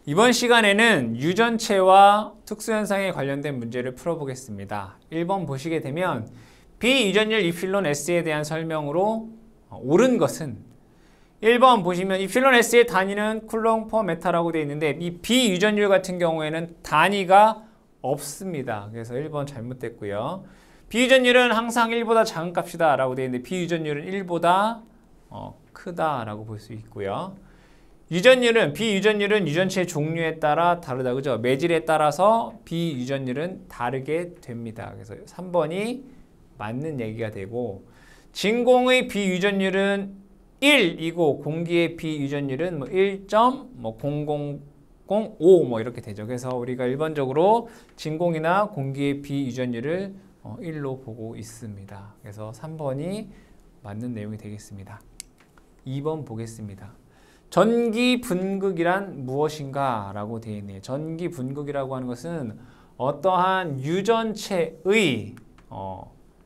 이번 시간에는 유전체와 특수현상에 관련된 문제를 풀어보겠습니다. 1번 보시게 되면 비유전율 이필론 S에 대한 설명으로 옳은 것은 1번 보시면 이필론 S의 단위는 쿨롱 퍼 메타라고 되어 있는데 이 비유전율 같은 경우에는 단위가 없습니다. 그래서 1번 잘못됐고요. 비유전율은 항상 1보다 작은 값이다 라고 되어 있는데 비유전율은 1보다 크다라고 볼 수 있고요. 비유전율은 유전체 종류에 따라 다르다. 그죠? 매질에 따라서 비유전율은 다르게 됩니다. 그래서 3번이 맞는 얘기가 되고, 진공의 비유전율은 1이고 공기의 비유전율은 1.0005 이렇게 되죠. 그래서 우리가 일반적으로 진공이나 공기의 비유전율을 1로 보고 있습니다. 그래서 3번이 맞는 내용이 되겠습니다. 2번 보겠습니다. 전기 분극이란 무엇인가? 라고 되어 있네요. 전기 분극이라고 하는 것은 어떠한 유전체의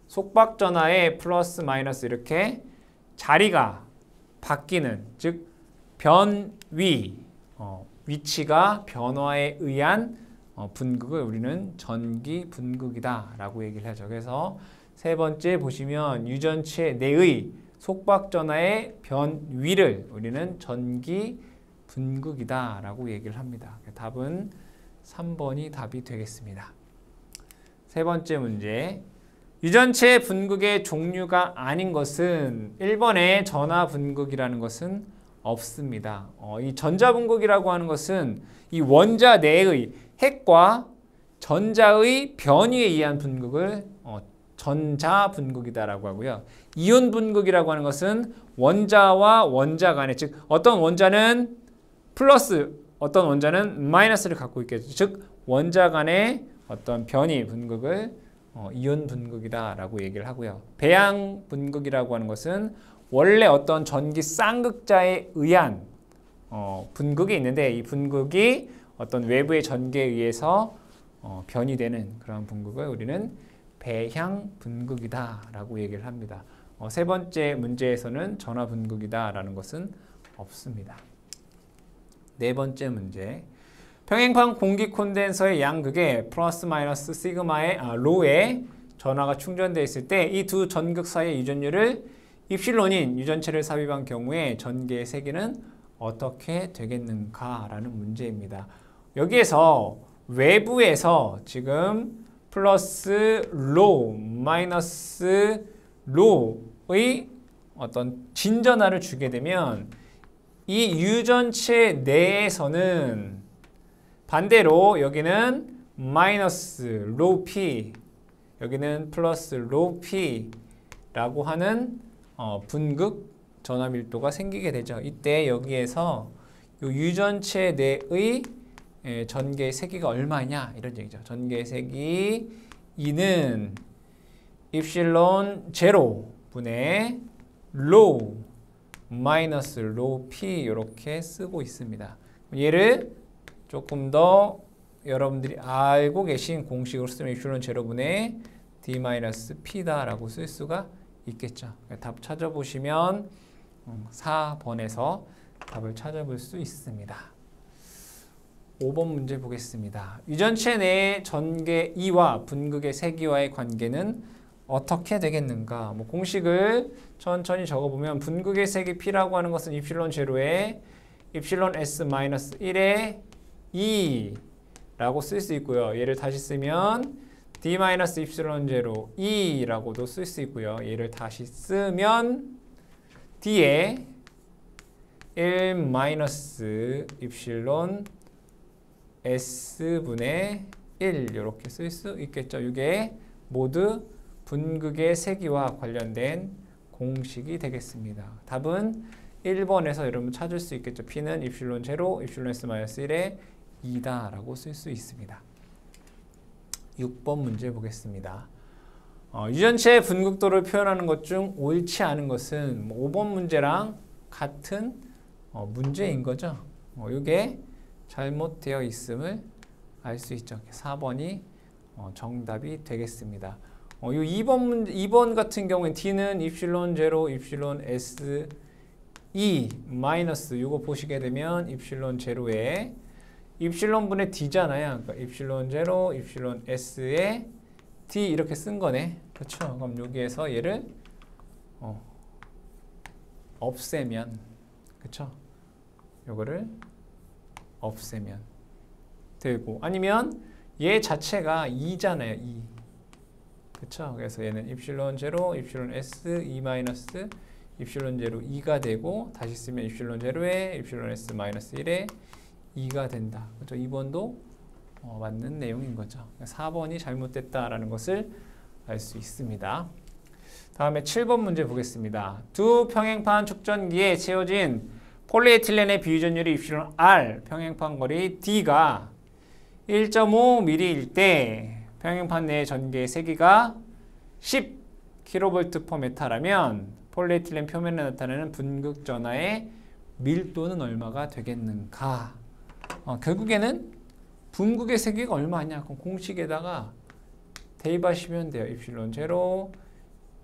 속박전하의 플러스 마이너스 이렇게 자리가 바뀌는, 즉 변위, 위치가 변화에 의한 분극을 우리는 전기 분극이다 라고 얘기를 하죠. 그래서 세 번째 보시면 유전체 내의 속박전하의 변위를 우리는 전기 분극이다 라고 얘기를 합니다. 답은 3번이 답이 되겠습니다. 세 번째 문제, 유전체 분극의 종류가 아닌 것은 1번에 전하 분극이라는 것은 없습니다. 이 전자 분극이라고 하는 것은 이 원자 내의 핵과 전자의 변위에 의한 분극을 전자 분극이다라고 하고요. 이온 분극이라고 하는 것은 원자와 원자 간에, 즉 어떤 원자는 플러스, 어떤 원자는 마이너스를 갖고 있겠죠. 즉 원자 간의 어떤 변이 분극을 이온 분극이다라고 얘기를 하고요. 배양 분극이라고 하는 것은 원래 어떤 전기 쌍극자에 의한 분극이 있는데 이 분극이 어떤 외부의 전기에 의해서 변이되는 그런 분극을 우리는 배향 분극이다라고 얘기를 합니다. 세 번째 문제에서는 전하 분극이다라는 것은 없습니다. 네 번째 문제, 평행판 공기 콘덴서의 양극에 플러스 마이너스 시그마의 로에 전하가 충전되어 있을 때 이 두 전극 사이의 유전율을 입실론인 유전체를 삽입한 경우에 전개의 세기는 어떻게 되겠는가라는 문제입니다. 여기에서 외부에서 지금 플러스 로, 마이너스 로의 어떤 진전하를 주게 되면 이 유전체 내에서는 반대로 여기는 마이너스 로 P, 여기는 플러스 로 P라고 하는 분극 전하 밀도가 생기게 되죠. 이때 여기에서 이 유전체 내의 전개의 세기가 얼마냐 이런 얘기죠. 전개의 세기 2는 입실론 제로 분의 로 마이너스 로 P 이렇게 쓰고 있습니다. 얘를 조금 더 여러분들이 알고 계신 공식으로 쓰면 입실론 제로분의 D 마이너스 P다라고 쓸 수가 있겠죠. 답 찾아보시면 4번에서 답을 찾아볼 수 있습니다. 5번 문제 보겠습니다. 유전체 내의 전개 2와 분극의 세기와의 관계는 어떻게 되겠는가? 공식을 천천히 적어보면 분극의 세기 P라고 하는 것은 입실론 제로에 입실론 S 마이너스 1에 2라고 쓸 수 있고요. 얘를 다시 쓰면 D 마이너스 입실론 제로 2라고도 쓸 수 있고요. 얘를 다시 쓰면 D에 1 마이너스 입실론 S분의 1 이렇게 쓸 수 있겠죠. 이게 모두 분극의 세기와 관련된 공식이 되겠습니다. 답은 1번에서 여러분 찾을 수 있겠죠. P는 입실론 제로, 입실론 S 마이너스 1에 2다라고 쓸 수 있습니다. 6번 문제 보겠습니다. 유전체의 분극도를 표현하는 것 중 옳지 않은 것은 5번 문제랑 같은 문제인 거죠. 이게 잘못되어 있음을 알 수 있죠. 4번이 정답이 되겠습니다. 이 2번 같은 경우엔 D는 입실론 제로, 입실론 S 2 마이너스 이거 보시게 되면 입실론 제로에 입실론 분의 d잖아요. 그러니까 입실론 제로, 입실론 s에 d 이렇게 쓴 거네. 그렇죠? 그럼 여기에서 얘를 없애면, 그렇죠? 요거를 없애면 되고, 아니면 얘 자체가 2잖아요. 2. 그렇죠? 그래서 얘는 입실론 제로, 입실론 s, 2 마이너스 입실론 제로 2가 되고, 다시 쓰면 입실론 제로에 입실론 s 마이너스 1에 2가 된다. 그렇죠? 2번도 맞는 내용인 거죠. 4번이 잘못됐다라는 것을 알 수 있습니다. 다음에 7번 문제 보겠습니다. 두 평행판 축전기에 채워진 폴리에틸렌의 비유전율이 입실론 R, 평행판 거리 D가 1.5mm일 때 평행판 내의 전개의 세기가 10kV/m라면 폴리에틸렌 표면에 나타나는 분극 전하의 밀도는 얼마가 되겠는가? 결국에는 분극의 세기가 얼마냐? 그럼 공식에다가 대입하시면 돼요. 입실론 제로.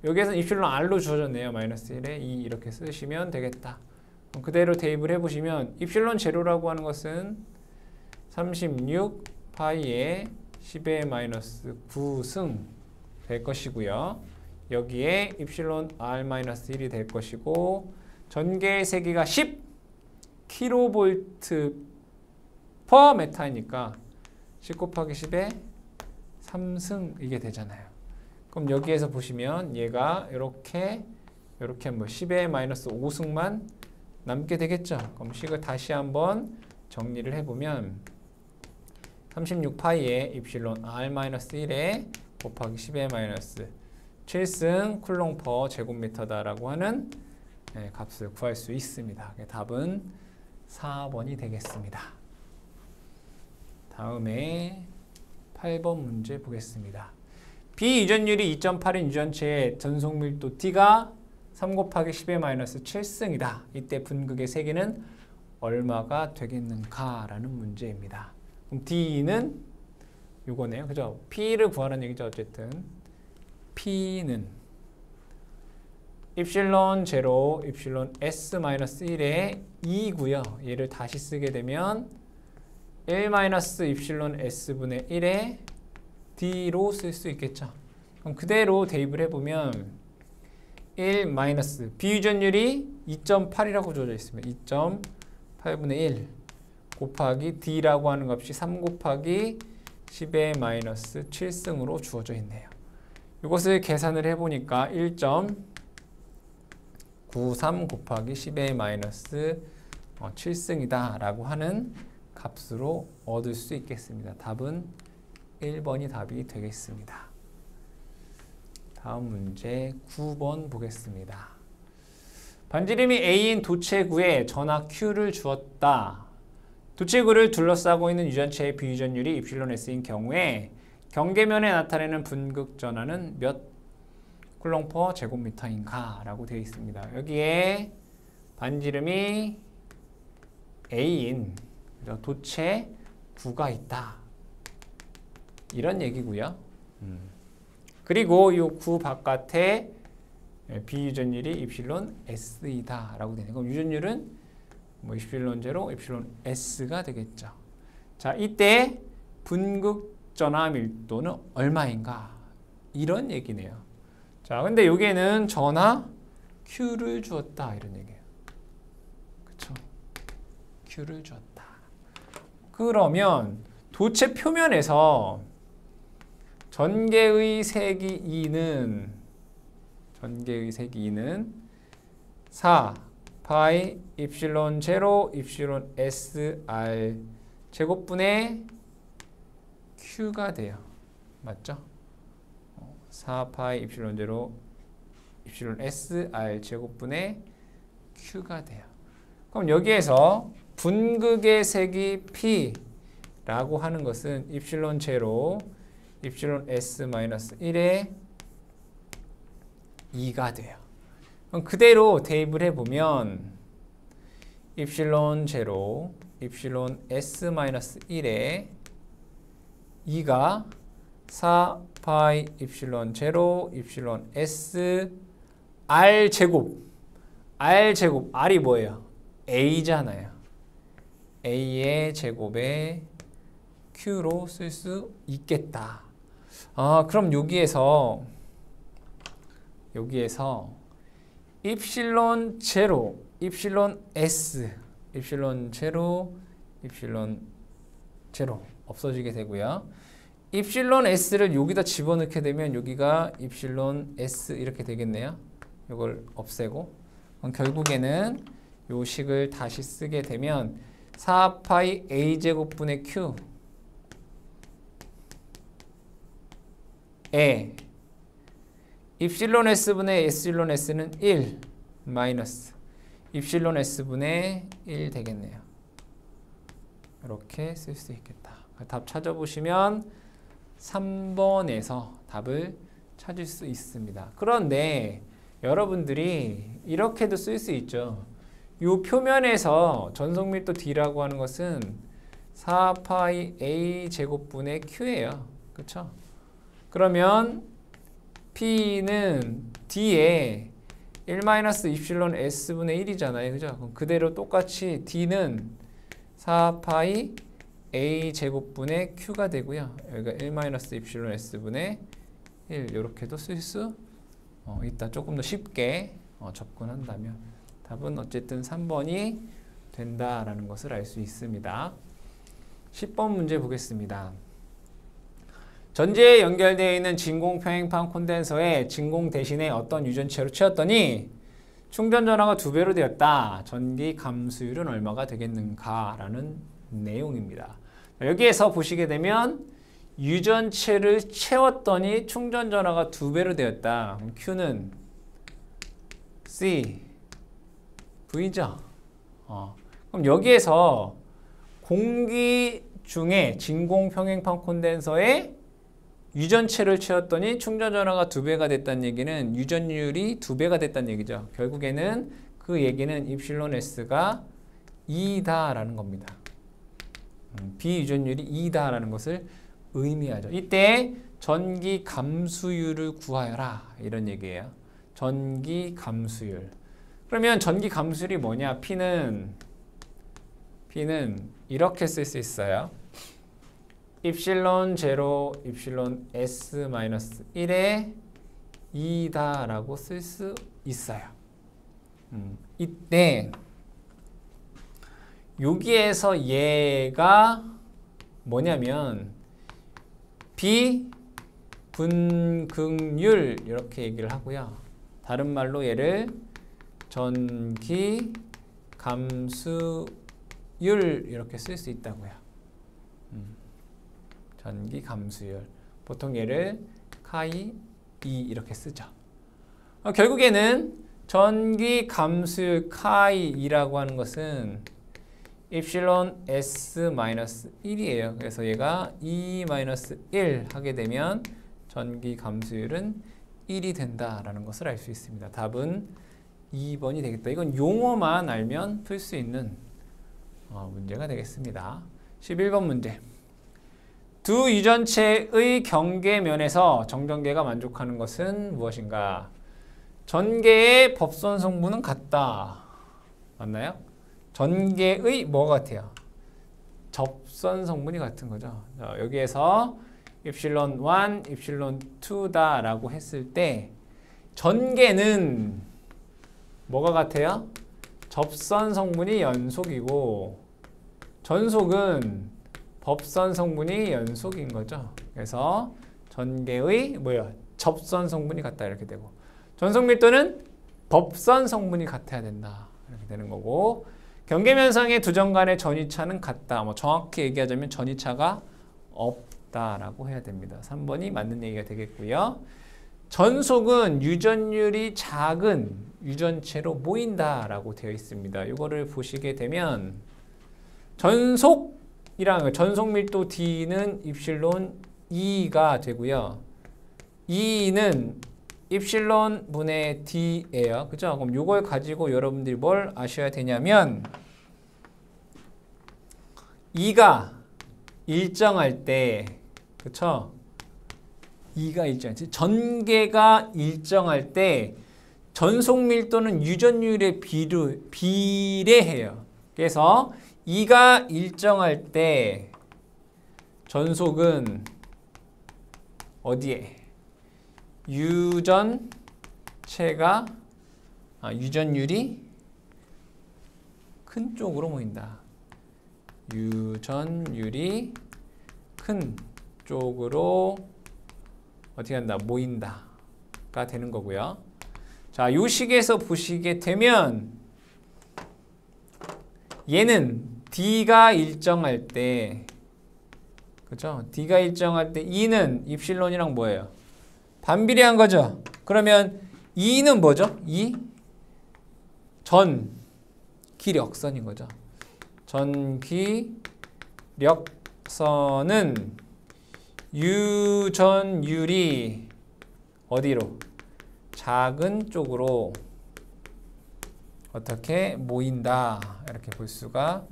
여기에서 입실론 R로 주어졌네요. 마이너스 1에 2 이렇게 쓰시면 되겠다. 그럼 그대로 대입을 해보시면 입실론 제로라고 하는 것은 36 파이에 10의 마이너스 9승 될 것이고요. 여기에 입실론 R-1이 될 것이고, 전개의 세기가 10 kV/m이니까 10 곱하기 10의 3승 이게 되잖아요. 그럼 여기에서 보시면 얘가 이렇게 뭐 10의 마이너스 5승만 남게 되겠죠. 그럼 식을 다시 한번 정리를 해보면 36파이에 입실론 R-1에 곱하기 10의 마이너스 7승 쿨롱 퍼 제곱미터다라고 하는 값을 구할 수 있습니다. 답은 4번이 되겠습니다. 다음에 8번 문제 보겠습니다. 비유전율이 2.8인 유전체의 전속밀도 D가 3 곱하기 10의 마이너스 7승이다. 이때 분극의 세기는 얼마가 되겠는가? 라는 문제입니다. 그럼 D는 이거네요. 그죠? P를 구하는 얘기죠. 어쨌든 P는 입실론 제로, 입실론 S 마이너스 1에 2고요. 얘를 다시 쓰게 되면 1 마이너스 입실론 S분의 1에 D로 쓸 수 있겠죠. 그럼 그대로 대입을 해보면 1 마이너스 비유전율이 2.8이라고 주어져 있습니다. 2.8분의 1 곱하기 D라고 하는 값이 3 곱하기 10의 마이너스 7승으로 주어져 있네요. 이것을 계산을 해보니까 1.93 곱하기 10의 마이너스 7승이다 라고 하는 값으로 얻을 수 있겠습니다. 답은 1번이 답이 되겠습니다. 다음 문제 9번 보겠습니다. 반지름이 A인 도체구에 전하 Q를 주었다. 도체구를 둘러싸고 있는 유전체의 비유전율이 입실론 S인 경우에 경계면에 나타내는 분극 전하는 몇 쿨롱 퍼 제곱미터인가? 라고 되어 있습니다. 여기에 반지름이 A인 도체구가 있다. 이런 얘기고요. 그리고 이 구 바깥에 비유전율이 입실론 S이다 라고 되네요. 그럼 유전율은 뭐 입실론 제로, 입실론 S가 되겠죠. 자, 이때 분극 전하 밀도는 얼마인가? 이런 얘기네요. 자, 근데 여기에는 전하 Q를 주었다 이런 얘기예요. 그쵸? Q를 주었다. 그러면 도체 표면에서 전개의 세기 E는 4 파이 입실론 제로 입실론 S R 제곱분의 Q가 돼요. 맞죠? 4 파이 입실론 제로 입실론 S R 제곱분의 Q가 돼요. 그럼 여기에서 분극의 세기 P라고 하는 것은 입실론 제로 입실론 S-1에 2가 돼요. 그럼 그대로 대입을 해보면 입실론 제로 입실론 S-1에 2가 4 파이 입실론 제로 입실론 S R 제곱 R이 뭐예요? A잖아요. A의 제곱에 Q로 쓸 수 있겠다. 그럼 여기에서 입실론 제로, 입실론 S, 입실론 제로, 입실론 제로 없어지게 되고요. 입실론 S를 여기다 집어넣게 되면 여기가 입실론 S 이렇게 되겠네요. 이걸 없애고 그럼 결국에는 요 식을 다시 쓰게 되면 4파이 A제곱분의 Q 에 입실론 S분의 S실론 S는 1 마이너스 입실론 S분의 1 되겠네요. 이렇게 쓸 수 있겠다. 답 찾아보시면 3번에서 답을 찾을 수 있습니다. 그런데 여러분들이 이렇게도 쓸 수 있죠. 이 표면에서 전속밀도 D라고 하는 것은 4파이 A 제곱분의 Q예요. 그렇죠? 그러면 P는 D에 1- 입실론 S분의 1이잖아요. 그죠? 그럼 그대로 똑같이 D는 4파이 A 제곱분의 Q가 되고요. 여기가 1- 입실론 S분의 1 이렇게도 쓸 수 있다. 조금 더 쉽게 접근한다면 답은 어쨌든 3번이 된다라는 것을 알 수 있습니다. 10번 문제 보겠습니다. 전지에 연결되어 있는 진공 평행판 콘덴서에 진공 대신에 어떤 유전체로 채웠더니 충전 전압가 2배로 되었다. 전기 감수율은 얼마가 되겠는가? 라는 내용입니다. 여기에서 보시게 되면 유전체를 채웠더니 충전 전압가 2배로 되었다. 그럼 Q는 C, V죠. 그럼 여기에서 공기 중에 진공 평행판 콘덴서에 유전체를 채웠더니 충전 전압가 2배가 됐다는 얘기는 유전율이 2배가 됐다는 얘기죠. 결국에는 그 얘기는 입실론 S가 2다라는 겁니다. 비유전율이 2다라는 것을 의미하죠. 이때 전기 감수율을 구하여라 이런 얘기예요. 전기 감수율. 그러면 전기 감수율이 뭐냐? P는 이렇게 쓸 수 있어요. 입실론 제로, 입실론 S-1에 2다라고 쓸 수 있어요. 이때 여기에서 얘가 뭐냐면 비분극률 이렇게 얘기를 하고요. 다른 말로 얘를 전기 감수율 이렇게 쓸 수 있다고요. 전기 감수율. 보통 얘를 카이 2 이렇게 쓰죠. 결국에는 전기 감수율 카이 2라고 하는 것은 입실론 S-1이에요. 그래서 얘가 2-1 하게 되면 전기 감수율은 1이 된다라는 것을 알 수 있습니다. 답은 2번이 되겠다. 이건 용어만 알면 풀 수 있는 문제가 되겠습니다. 11번 문제. 두 유전체의 경계면에서 정전계가 만족하는 것은 무엇인가? 전계의 법선 성분은 같다. 맞나요? 전계의 뭐가 같아요? 접선 성분이 같은 거죠. 자, 여기에서 입실론 1, 입실론 2다 라고 했을 때 전계는 뭐가 같아요? 접선 성분이 연속이고 전속은 법선 성분이 연속인 거죠. 그래서 전계의 접선 성분이 같다 이렇게 되고 전속 밀도는 법선 성분이 같아야 된다 이렇게 되는 거고 경계면상의 두 점 간의 전위차는 같다. 정확히 얘기하자면 전위차가 없다라고 해야 됩니다. 3번이 맞는 얘기가 되겠고요. 전속은 유전율이 작은 유전체로 모인다라고 되어 있습니다. 이거를 보시게 되면 전속 밀도 D는 입실론 2가 되고요. 2는 입실론 분의 D예요. 그죠? 그럼 이걸 가지고 여러분들이 뭘 아셔야 되냐면 2가 일정할 때 그쵸? 2가 일정할 때 전계가 일정할 때 전속 밀도는 유전율에 비례해요. 그래서 E가 일정할 때 전속은 어디에? 유전율이 큰 쪽으로 모인다. 유전율이 큰 쪽으로 어떻게 한다? 모인다가 되는 거고요. 자, 요 식에서 보시게 되면 얘는 D가 일정할 때, 그죠? D가 일정할 때 E는 입실론이랑 뭐예요? 반비례한 거죠. 그러면 E는 뭐죠? E? 전기력선인 거죠. 전기력선은 유전율이 어디로? 작은 쪽으로 어떻게 모인다. 이렇게 볼 수가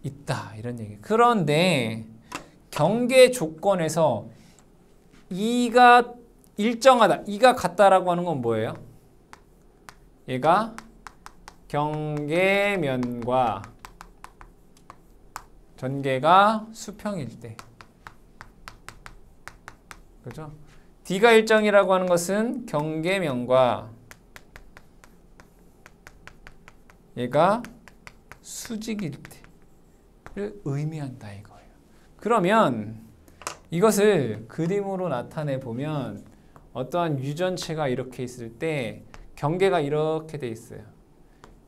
있다. 이런 얘기. 그런데 경계 조건에서 E가 일정하다. E가 같다라고 하는 건 뭐예요? 얘가 경계면과 전개가 수평일 때. 그죠? D가 일정이라고 하는 것은 경계면과 얘가 수직일 때를 의미한다 이거예요. 그러면 이것을 그림으로 나타내 보면 어떠한 유전체가 이렇게 있을 때 경계가 이렇게 돼 있어요.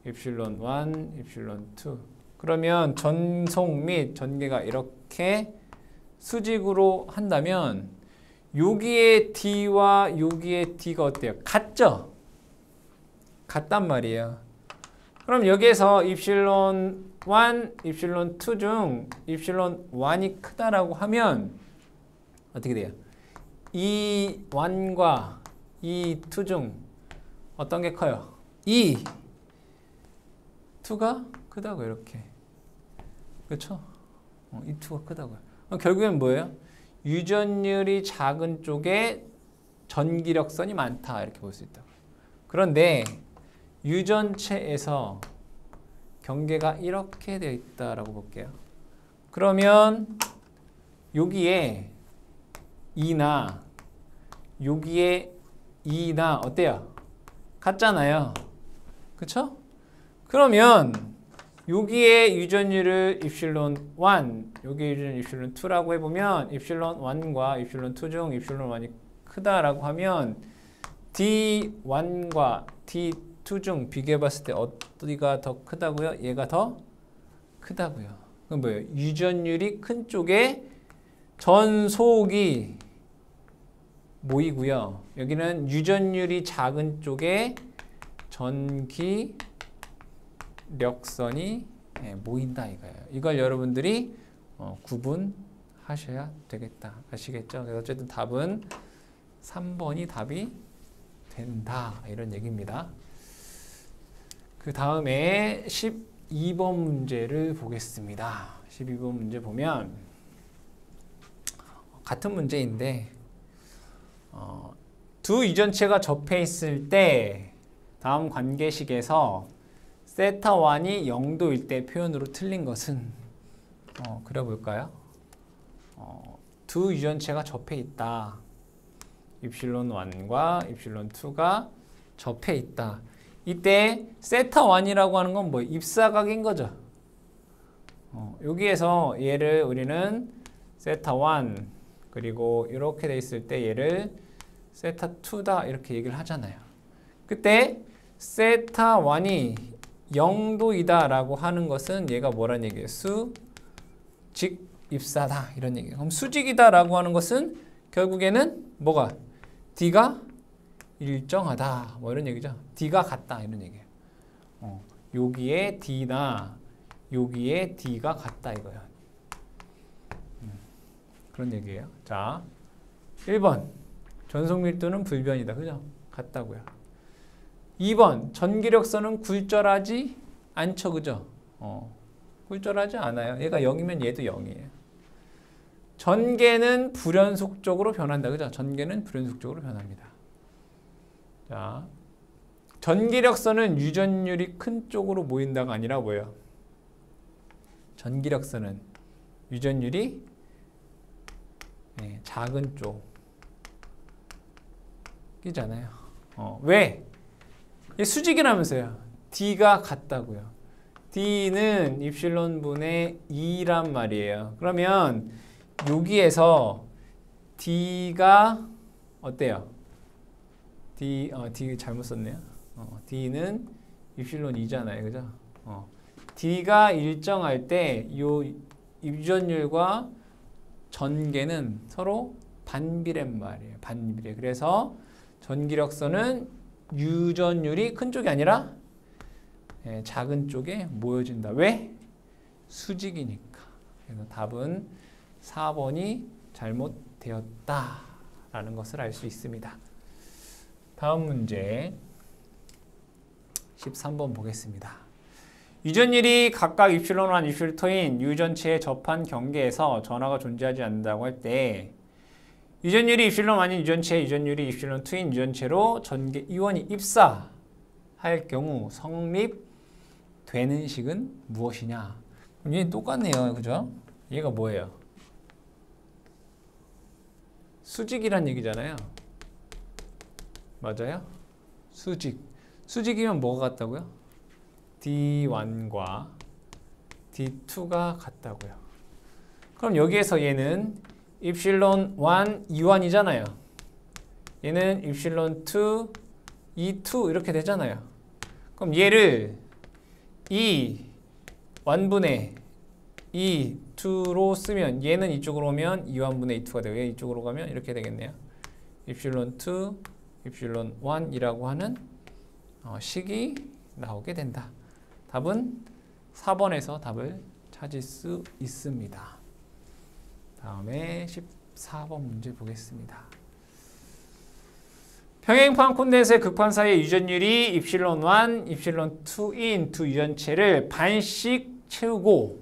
입실론 1, 입실론 2. 그러면 전속 및 전개가 이렇게 수직으로 한다면 여기에 D와 여기에 D가 어때요? 같죠? 같단 말이에요. 그럼 여기에서 입실론 1, 입실론 2 중 입실론 1이 크다라고 하면 어떻게 돼요? 이 1과 이 2 중 어떤 게 커요? 이 2가 크다고 이렇게. 그렇죠? 이 2가 크다고요. 결국엔 뭐예요? 유전율이 작은 쪽에 전기력선이 많다 이렇게 볼 수 있다고. 그런데 유전체에서 경계가 이렇게 되어 있다라고 볼게요. 그러면 여기에 E나 여기에 E나 어때요? 같잖아요. 그쵸? 그러면 여기에 유전율을 입실론 1, 여기에 유전율 입실론 2라고 해보면 입실론 1과 입실론 2 중 입실론 1이 크다라고 하면 D1과 D2 중 비교해봤을 때 어디가 더 크다고요? 얘가 더 크다고요. 그럼 뭐예요? 유전율이 큰 쪽에 전속이 모이고요. 여기는 유전율이 작은 쪽에 전기력선이 모인다 이거예요. 이걸 여러분들이 구분하셔야 되겠다. 아시겠죠? 그래서 어쨌든 답은 3번이 답이 된다. 이런 얘기입니다. 그 다음에 12번 문제를 보겠습니다. 12번 문제 보면 같은 문제인데 두 유전체가 접해 있을 때 다음 관계식에서 세타1이 0도일 때 표현으로 틀린 것은 그려볼까요? 두 유전체가 접해 있다. 입실론 1과 입실론 2가 접해 있다. 이때 세타1이라고 하는 건 뭐예요? 입사각인 거죠. 여기에서 얘를 우리는 세타1 그리고 이렇게 돼 있을 때 얘를 세타2다 이렇게 얘기를 하잖아요. 그때 세타1이 0도이다 라고 하는 것은 얘가 뭐란 얘기예요? 수직 입사다 이런 얘기예요. 그럼 수직이다 라고 하는 것은 결국에는 뭐가? D가 일정하다 뭐 이런 얘기죠. D가 같다 이런 얘기예요. 여기에 D나 여기에 D가 같다 이거예요. 그런 얘기예요. 자, 1번 전속 밀도는 불변이다. 그죠? 같다고요. 2번 전기력선은 굴절하지 않죠. 그죠? 굴절하지 않아요. 얘가 0이면 얘도 0이에요. 전개는 불연속적으로 변한다. 그죠? 전개는 불연속적으로 변합니다. 자, 전기력선은 유전율이 큰 쪽으로 모인다가 아니라 뭐예요? 전기력선은 유전율이 작은 쪽이잖아요. 왜? 수직이라면서요. D가 같다고요. D는 입실론분의 2란 말이에요. 그러면 여기에서 D가 어때요? D 잘못 썼네요. D는 입실론 2잖아요. 그죠? D가 일정할 때 이 유전율과 전개는 서로 반비례란 말이에요. 반비례. 그래서 전기력선은 유전율이 큰 쪽이 아니라 작은 쪽에 모여진다. 왜? 수직이니까. 그래서 답은 4번이 잘못되었다라는 것을 알 수 있습니다. 다음 문제 13번 보겠습니다. 유전율이 각각 입실론1, 입실2인 유전체에 접한 경계에서 전하가 존재하지 않는다고 할 때 유전율이 입실론1인 유전체, 유전율이 입실론2인 유전체로 전개 이원이 입사할 경우 성립되는 식은 무엇이냐? 그럼 얘는 똑같네요. 그죠? 얘가 뭐예요? 수직이란 얘기잖아요. 맞아요? 수직. 수직이면 뭐가 같다고요? D1과 D2가 같다고요. 그럼 여기에서 얘는 입실론 1, E1이잖아요. 얘는 입실론 2, E2 이렇게 되잖아요. 그럼 얘를 E1분의 E2로 쓰면 얘는 이쪽으로 오면 E1분의 E2가 되고 얘 이쪽으로 가면 이렇게 되겠네요. 입실론 2, 입실론 1이라고 하는 식이 나오게 된다. 답은 4번에서 답을 찾을 수 있습니다. 다음에 14번 문제 보겠습니다. 평행판 콘덴서의 극판 사이의 유전율이 입실론 1, 입실론 2인 두 유전체를 반씩 채우고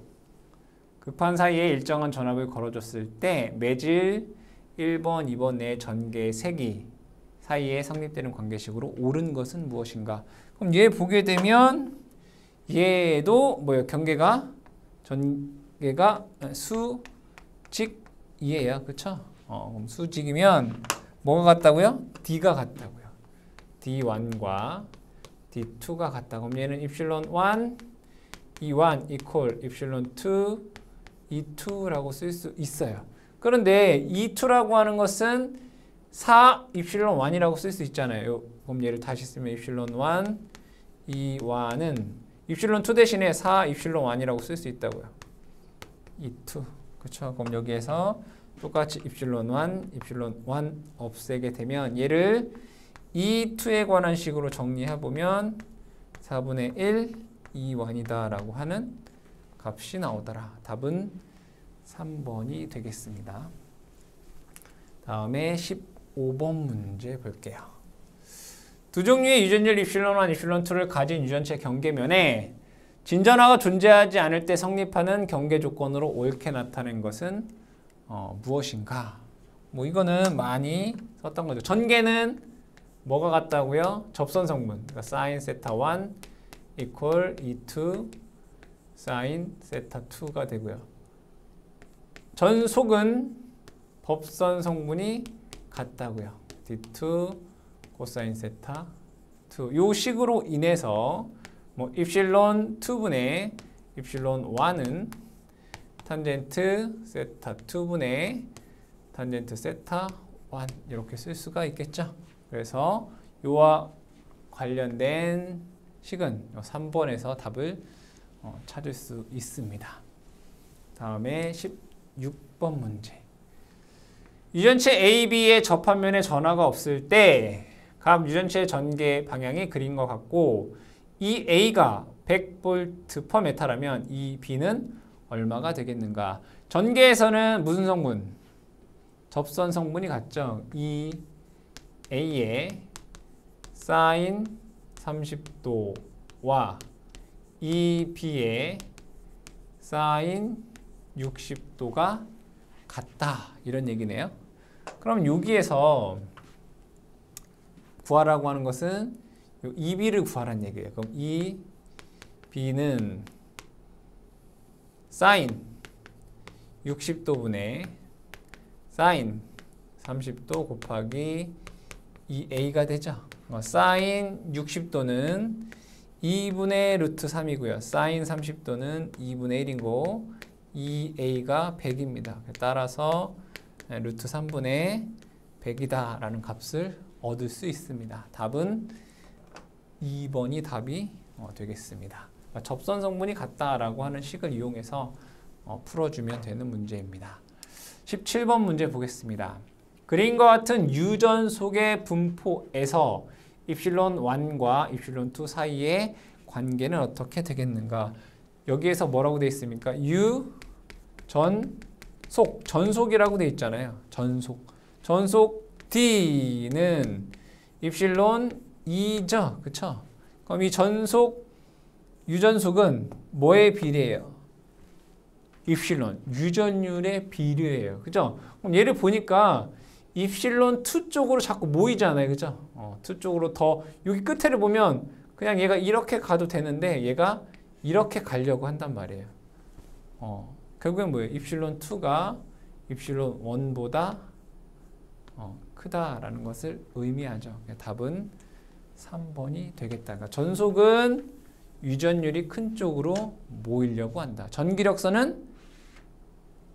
극판 사이에 일정한 전압을 걸어줬을 때 매질 1번, 2번 내 전개 세기 사이에 성립되는 관계식으로 옳은 것은 무엇인가? 그럼 얘 보게 되면 얘도 뭐예요? 전개가 수직이에요. 그쵸? 그럼 수직이면 뭐가 같다고요? D가 같다고요. D1과 D2가 같다. 그럼 얘는 입실론 1, E1 equal 입실론 2, E2라고 쓸 수 있어요. 그런데 E2라고 하는 것은 4 입실론 1이라고 쓸 수 있잖아요. 그럼 얘를 다시 쓰면 입실론 1, E1은 입실론 2 대신에 4 입실론 1이라고 쓸 수 있다고요. E2. 그렇죠? 그럼 여기에서 똑같이 입실론 1, 입실론 1 없애게 되면 얘를 E2에 관한 식으로 정리해보면 4분의 1 E1이다 라고 하는 값이 나오더라. 답은 3번이 되겠습니다. 다음에 15번 문제 볼게요. 두 종류의 유전율 입실론 1, 입실론 2를 가진 유전체 경계면에 진전화가 존재하지 않을 때 성립하는 경계 조건으로 옳게 나타낸 것은 무엇인가? 뭐 이거는 많이 썼던 거죠. 전개는 뭐가 같다고요? 접선 성분. 그러니까 sin 세타 1 equal E2 sin 세타 2가 되고요. 전속은 법선 성분이 같다고요. D2 코사인 세타 2. 요 식으로 인해서 뭐 입실론 2분의 입실론 1은 탄젠트 세타 2분의 탄젠트 세타 1 이렇게 쓸 수가 있겠죠. 그래서 요와 관련된 식은 3번에서 답을 찾을 수 있습니다. 다음에 16번 문제. 유전체 A, B의 접합면에 전하가 없을 때 각 유전체의 전개 방향이 그림과 같고 이 A가 100V/m라면 이 B는 얼마가 되겠는가? 전개에서는 무슨 성분? 접선 성분이 같죠. 이 A의 sin 30도와 이 B의 sin 60도가 같다. 이런 얘기네요. 그럼 여기에서 구하라고 하는 것은 이 B를 구하라는 얘기예요. 그럼 이 B는 사인 60도분의 사인 30도 곱하기 2a가 되죠. 사인 60도는 2분의 루트 3이고요. 사인 30도는 2분의 1이고 2a가 100입니다. 따라서 루트 3분의 100이다 라는 값을 얻을 수 있습니다. 답은 2번이 답이 되겠습니다. 접선 성분이 같다라고 하는 식을 이용해서 풀어주면 되는 문제입니다. 17번 문제 보겠습니다. 그림과 같은 유전속의 분포에서 입실론 1과 입실론 2 사이의 관계는 어떻게 되겠는가? 여기에서 뭐라고 되어 있습니까? 전속이라고 되어 있잖아요. 전속 D는 입실론 2죠. 그쵸? 그럼 이 유전속은 뭐에 비례해요? 입실론, 유전율의 비례예요. 그죠? 그럼 얘를 보니까 입실론 2 쪽으로 자꾸 모이잖아요. 그죠? 2 쪽으로 더, 여기 끝에를 보면 그냥 얘가 이렇게 가도 되는데 얘가 이렇게 가려고 한단 말이에요. 결국엔 뭐예요? 입실론 2가 입실론 1보다 크다라는 것을 의미하죠. 답은 3번이 되겠다. 그러니까 전속은 유전율이 큰 쪽으로 모이려고 한다. 전기력선은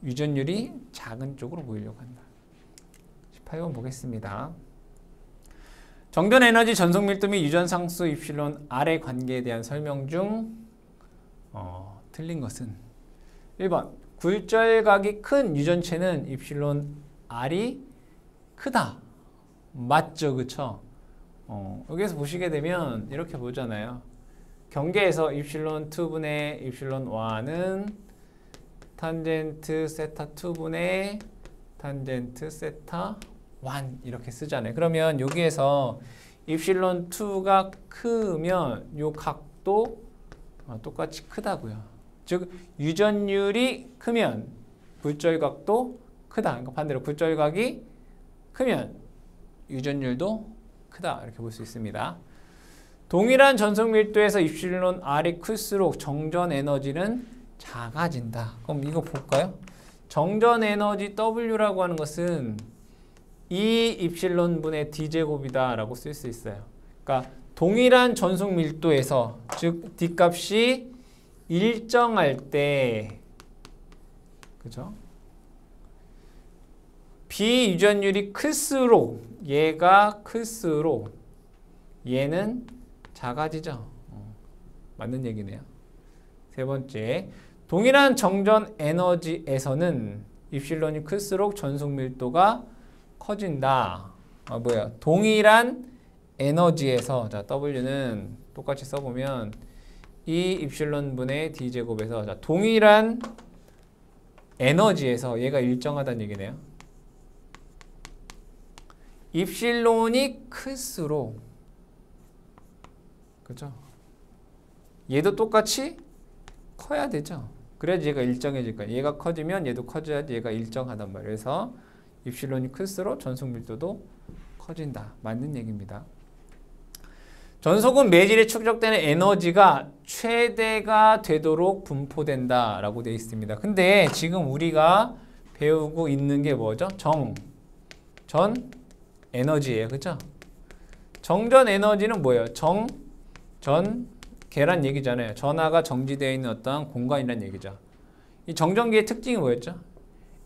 유전율이 작은 쪽으로 모이려고 한다. 18번 보겠습니다. 정전 에너지, 전속 밀도 및 유전 상수 입실론 R의 관계에 대한 설명 중 틀린 것은 1번 굴절각이 큰 유전체는 입실론 R이 크다. 맞죠? 그쵸? 여기서 보시게 되면 이렇게 보잖아요. 경계에서 입실론 2분의 입실론 1은 탄젠트 세타 2분의 탄젠트 세타 1 이렇게 쓰잖아요. 그러면 여기에서 입실론 2가 크면 요 각도 똑같이 크다고요. 즉 유전율이 크면 굴절각도 크다. 그러니까 반대로 굴절각이 크면 유전율도 크다. 이렇게 볼 수 있습니다. 동일한 전속 밀도에서 입실론 R이 클수록 정전 에너지는 작아진다. 그럼 이거 볼까요? 정전 에너지 W라고 하는 것은 2 입실론 분의 D제곱이다 라고 쓸 수 있어요. 그러니까 동일한 전속 밀도에서 즉 D 값이 일정할 때 그죠? 비유전율이 클수록 얘가 클수록 얘는 작아지죠. 맞는 얘기네요. 세 번째, 동일한 정전 에너지에서는 입실론이 클수록 전속 밀도가 커진다. 동일한 에너지에서 자 W는 똑같이 써보면 2 입실론 분의 D제곱에서 자, 동일한 에너지에서 얘가 일정하다는 얘기네요. 입실론이 클수록 그죠? 얘도 똑같이 커야 되죠. 그래야지 얘가 일정해질 거야. 얘가 커지면 얘도 커져야지 얘가 일정하단 말이에요. 그래서 입실론이 클수록 전속 밀도도 커진다. 맞는 얘기입니다. 전속은 매질에 축적되는 에너지가 최대가 되도록 분포된다 라고 되어 있습니다. 근데 지금 우리가 배우고 있는 게 뭐죠? 전 에너지예요. 그죠? 정전 에너지는 뭐예요? 계란 얘기잖아요. 전하가 정지되어 있는 어떠한 공간이라는 얘기죠. 이 정전기의 특징이 뭐였죠?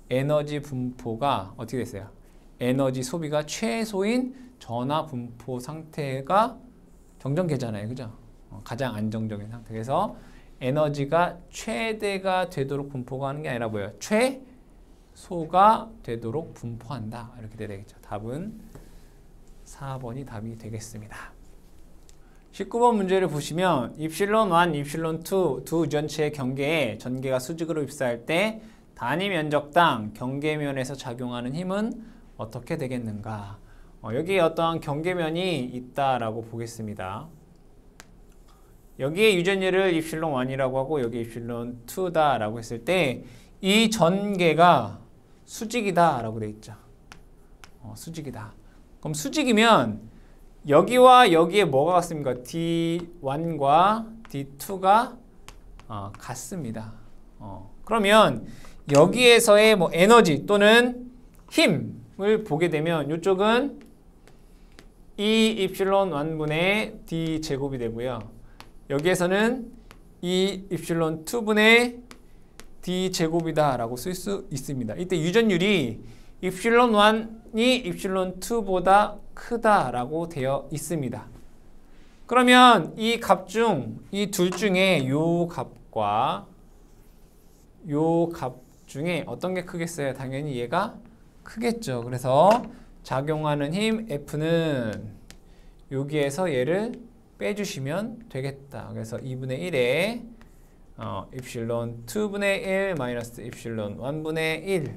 에너지 분포가 어떻게 됐어요? 에너지 소비가 최소인 전하 분포 상태가 정전계잖아요. 그죠? 가장 안정적인 상태. 그래서 에너지가 최대가 되도록 분포가 하는 게 아니라 뭐예요? 최소가 되도록 분포한다. 이렇게 돼야 되겠죠. 답은 4번이 답이 되겠습니다. 19번 문제를 보시면 입실론 1, 입실론 2 두 유전체의 경계에 전개가 수직으로 입사할 때 단위 면적당 경계면에서 작용하는 힘은 어떻게 되겠는가? 여기에 어떠한 경계면이 있다라고 보겠습니다. 여기에 유전율을 입실론 1이라고 하고 여기 입실론 2다라고 했을 때 이 전개가 수직이다라고 되어 있죠. 수직이다. 그럼 수직이면 여기와 여기에 뭐가 같습니까? D1과 D2가 같습니다. 그러면 여기에서의 뭐 에너지 또는 힘을 보게 되면 이쪽은 E 입실론 1분의 D 제곱이 되고요. 여기에서는 E 입실론 2분의 D 제곱이다 라고 쓸 수 있습니다. 이때 유전율이 입실론 1이 입실론 2보다 크다라고 되어 있습니다. 그러면 이 값 중, 이 둘 중에 요 값과 요 값 중에 어떤 게 크겠어요? 당연히 얘가 크겠죠. 그래서 작용하는 힘 F는 여기에서 얘를 빼주시면 되겠다. 그래서 2분의 1에 입실론 2분의 1 마이너스 입실론 1분의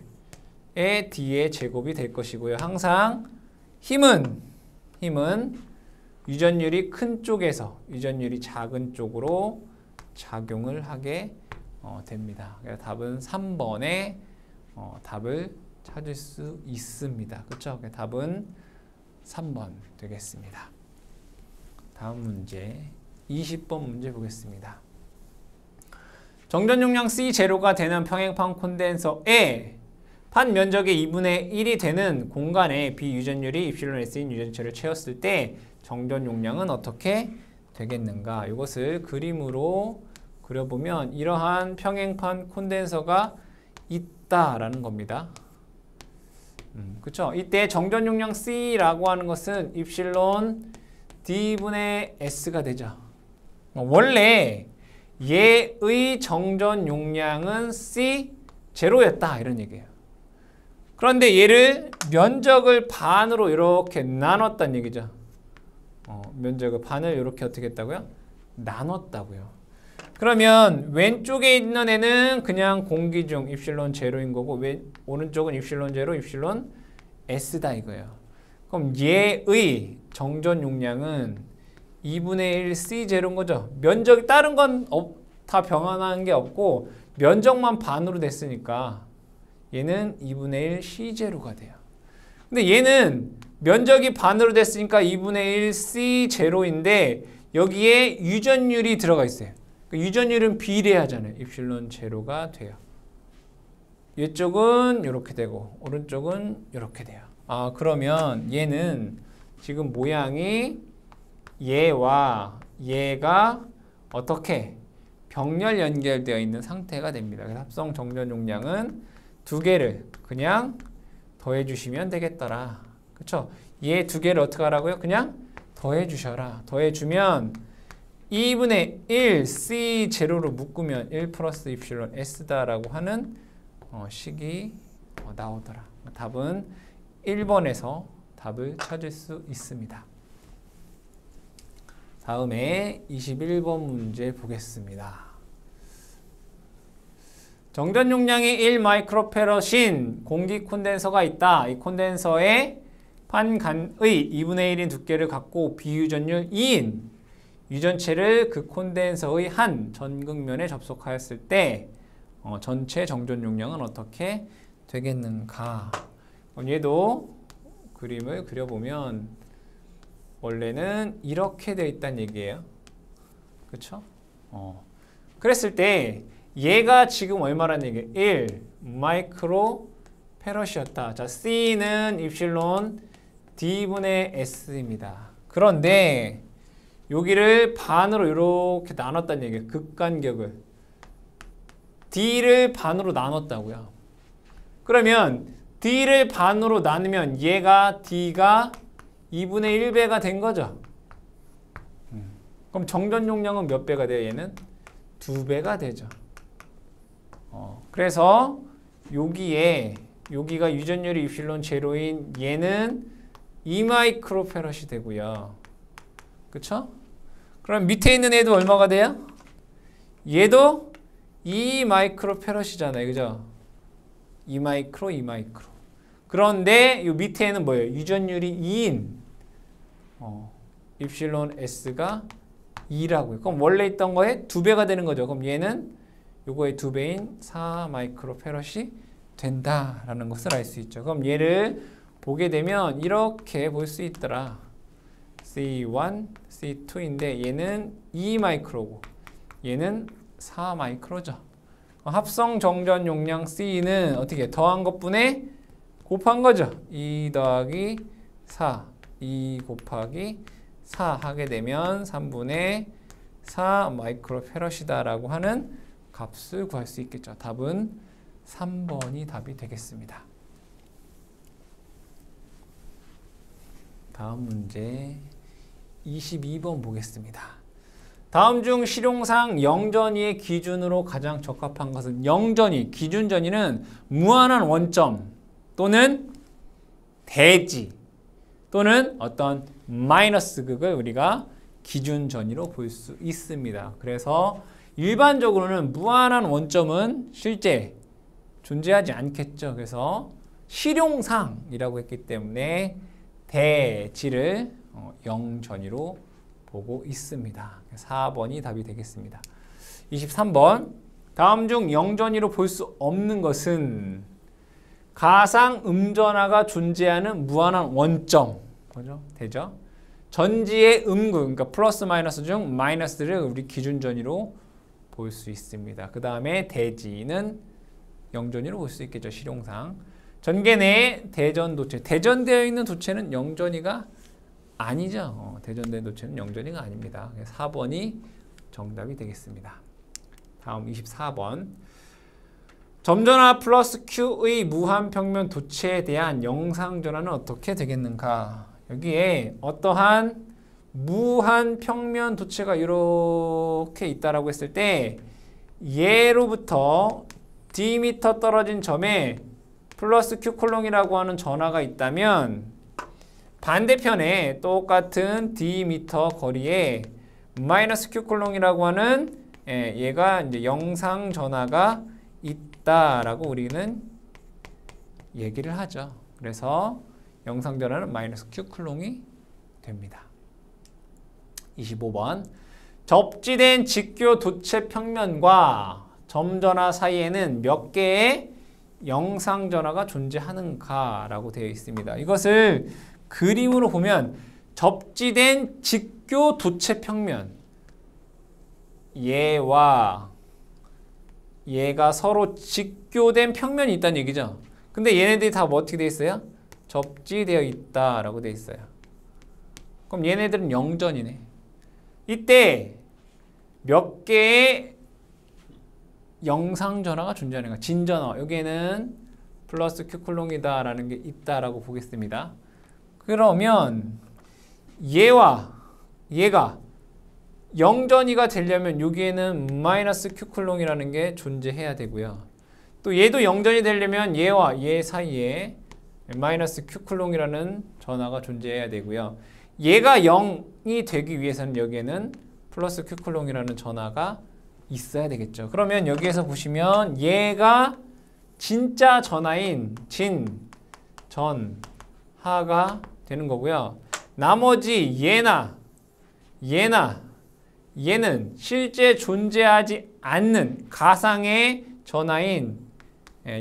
1의 D의 제곱이 될 것이고요. 항상 힘은 유전율이 큰 쪽에서 유전율이 작은 쪽으로 작용을 하게 됩니다. 그래서 답은 3번에 답을 찾을 수 있습니다. 그렇죠? 답은 3번 되겠습니다. 다음 문제 20번 문제 보겠습니다. 정전 용량 C0가 되는 평행판 콘덴서에 판 면적의 2분의 1이 되는 공간에 비유전율이 입실론 S인 유전체를 채웠을 때 정전 용량은 어떻게 되겠는가? 이것을 그림으로 그려보면 이러한 평행판 콘덴서가 있다라는 겁니다. 그렇죠? 이때 정전 용량 C라고 하는 것은 입실론 D분의 S가 되죠. 원래 얘의 정전 용량은 C0였다 이런 얘기예요. 그런데 얘를 면적을 반으로 이렇게 나눴다는 얘기죠. 면적을 반을 이렇게 어떻게 했다고요? 나눴다고요. 그러면 왼쪽에 있는 애는 그냥 공기중 입실론 제로인 거고 오른쪽은 입실론 제로, 입실론 S다 이거예요. 그럼 얘의 정전 용량은 2분의 1 C 제로인 거죠. 면적이 다른 건 다 변화한 게 없고 면적만 반으로 됐으니까 얘는 2분의 1 C 제로가 돼요. 근데 얘는 면적이 반으로 됐으니까 2분의 1 C 제로인데 여기에 유전율이 들어가 있어요. 유전율은 비례하잖아요. 입실론 제로가 돼요. 이쪽은 이렇게 되고 오른쪽은 이렇게 돼요. 그러면 얘는 지금 모양이 얘와 얘가 어떻게 병렬 연결되어 있는 상태가 됩니다. 그래서 합성 정전 용량은 두 개를 그냥 더해 주시면 되겠더라. 그렇죠? 얘 두 개를 어떻게 하라고요? 그냥 더해 주셔라. 더해 주면 2분의 1 C 제로로 묶으면 1 플러스 입실론 S다라고 하는 식이 나오더라. 답은 1번에서 답을 찾을 수 있습니다. 다음에 21번 문제 보겠습니다. 정전 용량이 1 마이크로페럿인 공기 콘덴서가 있다. 이 콘덴서에 판간의 2분의 1인 두께를 갖고 비유전율 2인 유전체를 그 콘덴서의 한 전극면에 접속하였을 때 전체 정전 용량은 어떻게 되겠는가? 얘도 그림을 그려보면 원래는 이렇게 되어 있다는 얘기예요. 그렇죠? 그랬을 때 얘가 지금 얼마라는 얘기예요? 1 마이크로 페럿이었다. 자, C는 입실론 D분의 S입니다. 그런데 여기를 반으로 이렇게 나눴다는 얘기예요. 극간격을. D를 반으로 나눴다고요. 그러면 D를 반으로 나누면 얘가 D가 2분의 1배가 된 거죠. 그럼 정전 용량은 몇 배가 돼요? 얘는 2배가 되죠. 그래서 여기가 유전율이 입실론 제로인 얘는 2 마이크로페럿이 되고요. 그쵸? 그럼 밑에 있는 애도 얼마가 돼요? 얘도 2 마이크로페럿이잖아요. 그죠? 2 마이크로. 그런데 이 밑에는 뭐예요? 유전율이 2인 입실론 S가 2라고요. 그럼 원래 있던 거에 2배가 되는 거죠. 그럼 얘는 요거의 2배인 4 마이크로페럿이 된다라는 것을 알 수 있죠. 그럼 얘를 보게 되면 이렇게 볼 수 있더라. C1, C2인데 얘는 2 마이크로고 얘는 4 마이크로죠. 합성 정전 용량 C는 어떻게 더한 것분에 곱한 거죠. 2 더하기 4, 2 곱하기 4 하게 되면 3분의 4 마이크로페럿이다라고 하는 값을 구할 수 있겠죠. 답은 3번이 답이 되겠습니다. 다음 문제 22번 보겠습니다. 다음 중 실용상 영전이의 기준으로 가장 적합한 것은 영전이, 기준전이는 무한한 원점 또는 대지 또는 어떤 마이너스 극을 우리가 기준전이로 볼 수 있습니다. 그래서 일반적으로는 무한한 원점은 실제 존재하지 않겠죠. 그래서 실용상이라고 했기 때문에 대지를 영전이로 보고 있습니다. 4번이 답이 되겠습니다. 23번 다음 중 영전이로 볼 수 없는 것은 가상 음전하가 존재하는 무한한 원점 뭐죠? 되죠? 전지의 음구 그러니까 플러스 마이너스 중 마이너스를 우리 기준전이로 볼 수 있습니다. 그 다음에 대지는 영전이로 볼 수 있겠죠. 실용상 전개 내에 대전도체 대전되어 있는 도체는 영전이가 아니죠. 대전된 도체는 영전이가 아닙니다. 4번이 정답이 되겠습니다. 다음 24번 점전화 플러스 Q의 무한평면 도체에 대한 영상전환은 어떻게 되겠는가? 여기에 어떠한 무한평면 도체가 이렇게 있다라고 했을 때 얘로부터 D미터 떨어진 점에 플러스 Q콜롱이라고 하는 전화가 있다면 반대편에 똑같은 D미터 거리에 마이너스 Q콜롱이라고 하는 얘가 이제 영상 전화가 있다라고 우리는 얘기를 하죠. 그래서 영상 전화는 마이너스 Q쿨롱이 됩니다. 25번 접지된 직교 도체 평면과 점전화 사이에는 몇 개의 영상 전화가 존재하는가 라고 되어 있습니다. 이것을 그림으로 보면 접지된 직교 도체 평면 얘와 얘가 서로 직교된 평면이 있다는 얘기죠. 근데 얘네들이 다 뭐 어떻게 되어 있어요? 접지되어 있다라고 되어 있어요. 그럼 얘네들은 영전이네. 이때 몇 개의 영상 전화가 존재하는가? 진전화. 여기에는 플러스 Q쿨롱이다 라는 게 있다라고 보겠습니다. 그러면 얘와 얘가 영전이가 되려면 여기에는 마이너스 Q쿨롱이라는 게 존재해야 되고요. 또 얘도 영전이 되려면 얘와 얘 사이에 마이너스 Q쿨롱이라는 전화가 존재해야 되고요. 얘가 0이 되기 위해서는 여기에는 플러스 Q쿨롱이라는 전화가 있어야 되겠죠. 그러면 여기에서 보시면 얘가 진짜 전하인 진, 전, 하가 되는 거고요. 나머지 얘는 실제 존재하지 않는 가상의 전하인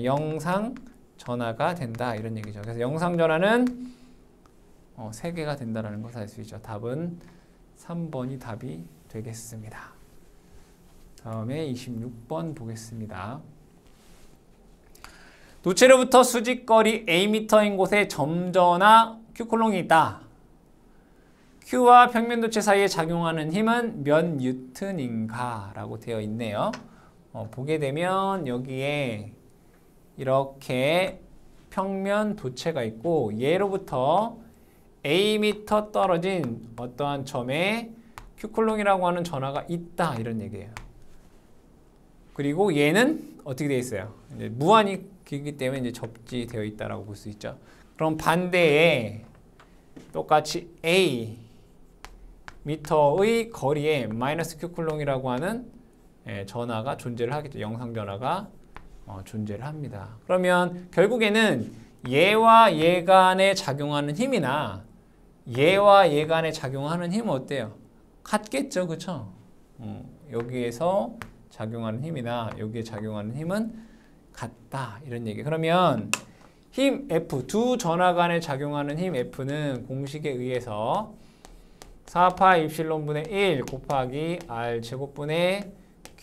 영상 전하가 된다 이런 얘기죠. 그래서 영상 전하는 3개가 된다는 것을 알 수 있죠. 답은 3번이 답이 되겠습니다. 다음에 26번 보겠습니다. 도체로부터 수직거리 Am인 곳에 점전화 Q콜롱이 있다. Q와 평면도체 사이에 작용하는 힘은 몇 뉴턴인가? 라고 되어 있네요. 보게 되면 여기에 이렇게 평면도체가 있고 얘로부터 A미터 떨어진 어떠한 점에 Q콜롱이라고 하는 전화가 있다 이런 얘기예요. 그리고 얘는 어떻게 되어 있어요? 이제 무한히 길기 때문에 이제 접지되어 있다라고 볼 수 있죠. 그럼 반대에 똑같이 A 미터의 거리에 마이너스 Q쿨롱이라고 하는 전하가 존재를 하겠죠. 영상 전하가 존재를 합니다. 그러면 결국에는 얘와 얘 간에 작용하는 힘이나 얘와 얘 간에 작용하는 힘은 어때요? 같겠죠. 그렇죠? 여기에서 작용하는 힘이나 여기에 작용하는 힘은 같다. 이런 얘기. 그러면 힘 F, 두 전하 간에 작용하는 힘 F는 공식에 의해서 4파 입실론 분의 1 곱하기 R 제곱분의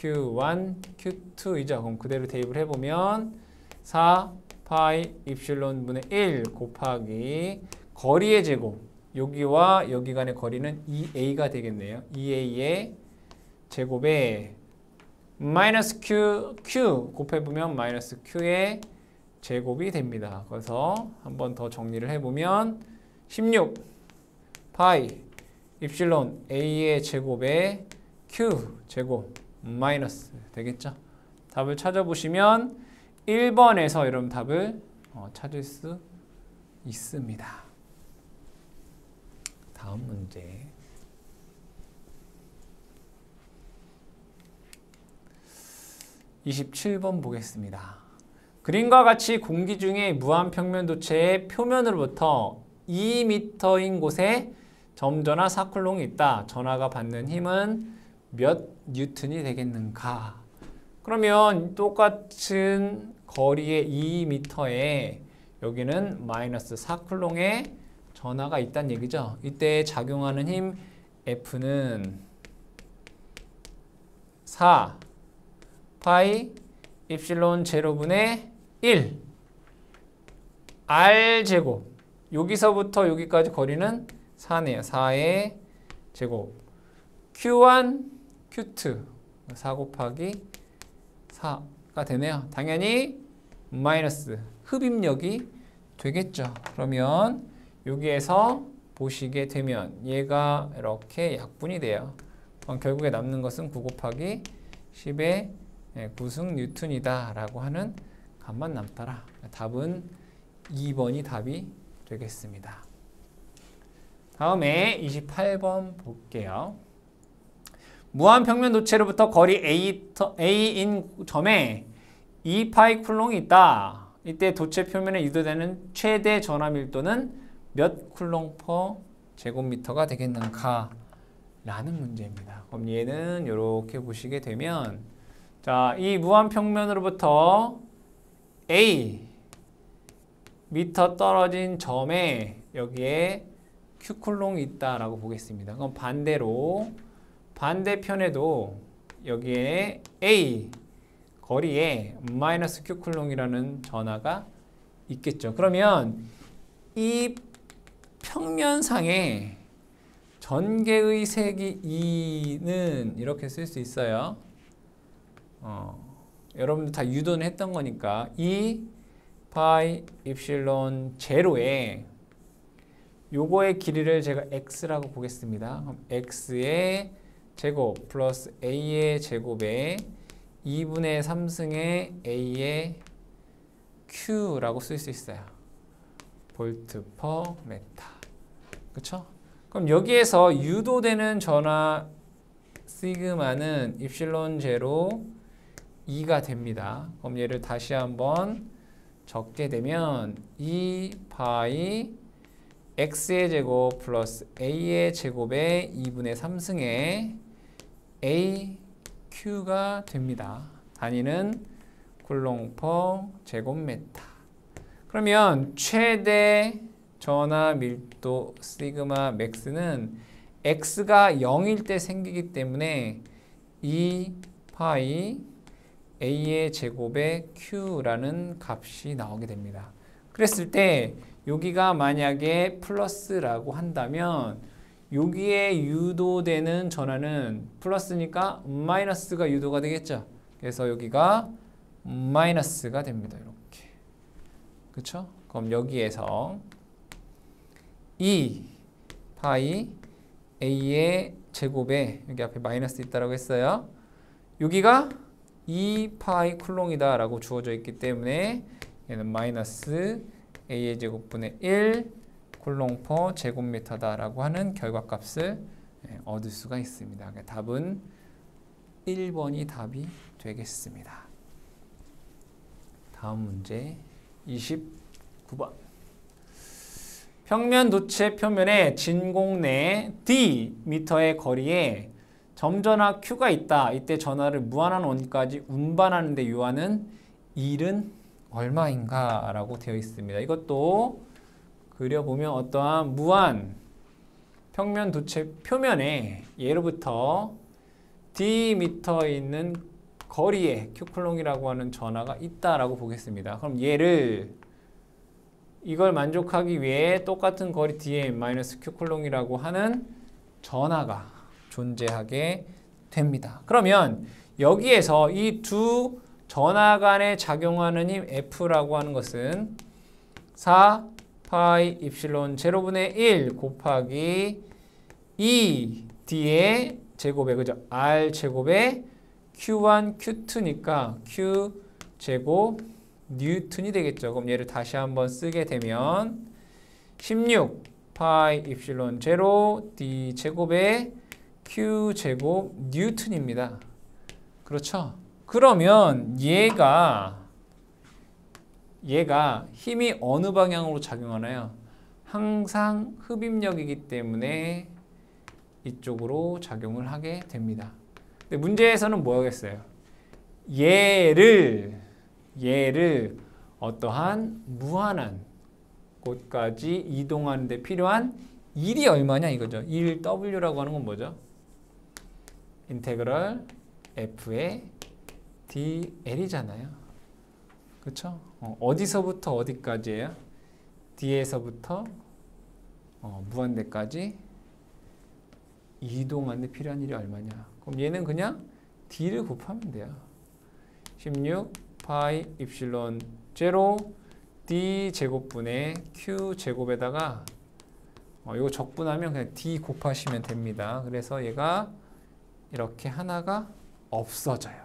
Q1, Q2이죠. 그럼 그대로 대입을 해보면 4 파이 입실론 분의 1 곱하기 거리의 제곱, 여기와 여기 간의 거리는 2a가 되겠네요. 2a의 제곱에 마이너스 q 곱해보면 마이너스 q의 제곱이 됩니다. 그래서 한 번 더 정리를 해보면 16 파이 입실론 a의 제곱에 q 제곱 마이너스 되겠죠. 답을 찾아보시면 1번에서 여러분 답을 찾을 수 있습니다. 다음 문제. (27번) 보겠습니다. 그림과 같이 공기 중에 무한평면도체의 표면으로부터 2m인 곳에 점전화 4쿨롱이 있다. 전하가 받는 힘은 몇 뉴턴이 되겠는가? 그러면 똑같은 거리의 2m에 여기는 마이너스 4쿨롱의 전하가 있다는 얘기죠. 이때 작용하는 힘 F는 4 파이 입실론 제로분의 1 R 제곱, 여기서부터 여기까지 거리는 4네요. 4의 제곱 Q1, Q2 4 곱하기 4가 되네요. 당연히 마이너스 흡입력이 되겠죠. 그러면 여기에서 보시게 되면 얘가 이렇게 약분이 돼요. 그럼 결국에 남는 것은 9 곱하기 10의 9승 뉴턴이다 라고 하는 값만 남더라. 답은 2번이 답이 되겠습니다. 다음에 28번 볼게요. 무한평면 도체로부터 거리 A인 점에 2파이 쿨롱이 있다. 이때 도체 표면에 유도되는 최대 전하 밀도는 몇 쿨롱 퍼 제곱미터가 되겠는가? 라는 문제입니다. 그럼 얘는 이렇게 보시게 되면, 자, 이 무한평면으로부터 A 미터 떨어진 점에 여기에 Q 쿨롱이 있다라고 보겠습니다. 그럼 반대로 반대편에도 여기에 A 거리에 마이너스 Q 쿨롱이라는 전하가 있겠죠. 그러면 이 평면상에 전개의 색이 2는 이렇게 쓸 수 있어요. 여러분들 다 유도는 했던 거니까 2 파이 입실론 제로에 요거의 길이를 제가 x라고 보겠습니다. 그럼 x의 제곱 플러스 a의 제곱에 2분의 3승의 a의 q라고 쓸 수 있어요. 볼트 퍼 메타. 그쵸? 그럼 여기에서 유도되는 전하 시그마는 입실론 제로 2가 됩니다. 그럼 얘를 다시 한번 적게 되면 2 파이 x의 제곱 플러스 a의 제곱에 2분의 3승의 aq가 됩니다. 단위는 쿨롱 퍼 제곱미터. 그러면 최대 전하 밀도 시그마 맥스는 x가 0일 때 생기기 때문에 2 파이 a의 제곱에 q라는 값이 나오게 됩니다. 그랬을 때 여기가 만약에 플러스라고 한다면 여기에 유도되는 전하는 플러스니까 마이너스가 유도가 되겠죠. 그래서 여기가 마이너스가 됩니다. 이렇게. 그쵸? 그럼 여기에서 2 파이 a의 제곱에 여기 앞에 마이너스 있다라고 했어요. 여기가 2 파이 쿨롱이다 라고 주어져 있기 때문에 얘는 마이너스 a의 제곱분의 1 쿨롱 퍼 제곱미터다 라고 하는 결과값을 얻을 수가 있습니다. 그러니까 답은 1번이 답이 되겠습니다. 다음 문제 29번. 평면 도체 표면에 진공 내 d 미터의 거리에 점전하 q가 있다. 이때 전하를 무한한 원까지 운반하는 데 요하는 1은 얼마인가 라고 되어 있습니다. 이것도 그려보면 어떠한 무한 평면 도체 표면에 예로부터 d 미터에 있는 거리에 q 쿨롱이라고 하는 전하가 있다라고 보겠습니다. 그럼 얘를 이걸 만족하기 위해 똑같은 거리 dm-q 쿨롱이라고 하는 전하가 존재하게 됩니다. 그러면 여기에서 이 두 전하 간에 작용하는 힘 F라고 하는 것은 4 파이 입실론 제로분의 1 곱하기 2 D의 제곱에 그죠? R 제곱에 Q1 Q2니까 Q 제곱 뉴턴이 되겠죠. 그럼 얘를 다시 한번 쓰게 되면 16 파이 입실론 제로 D 제곱에 Q 제곱 뉴턴입니다. 그렇죠? 그러면 얘가 힘이 어느 방향으로 작용하나요? 항상 흡입력이기 때문에 이쪽으로 작용을 하게 됩니다. 근데 문제에서는 뭐 하겠어요? 얘를 어떠한 무한한 곳까지 이동하는 데 필요한 일이 얼마냐 이거죠. 1W라고 하는 건 뭐죠? 인테그럴 F의 DL이잖아요. 그렇죠? 어디서부터 어디까지예요? D에서부터 무한대까지 이동하는 데 필요한 일이 얼마냐? 그럼 얘는 그냥 D를 곱하면 돼요. 16 파이 입실론 제로 D 제곱분의 Q 제곱에다가 이거 적분하면 그냥 D 곱하시면 됩니다. 그래서 얘가 이렇게 하나가 없어져요.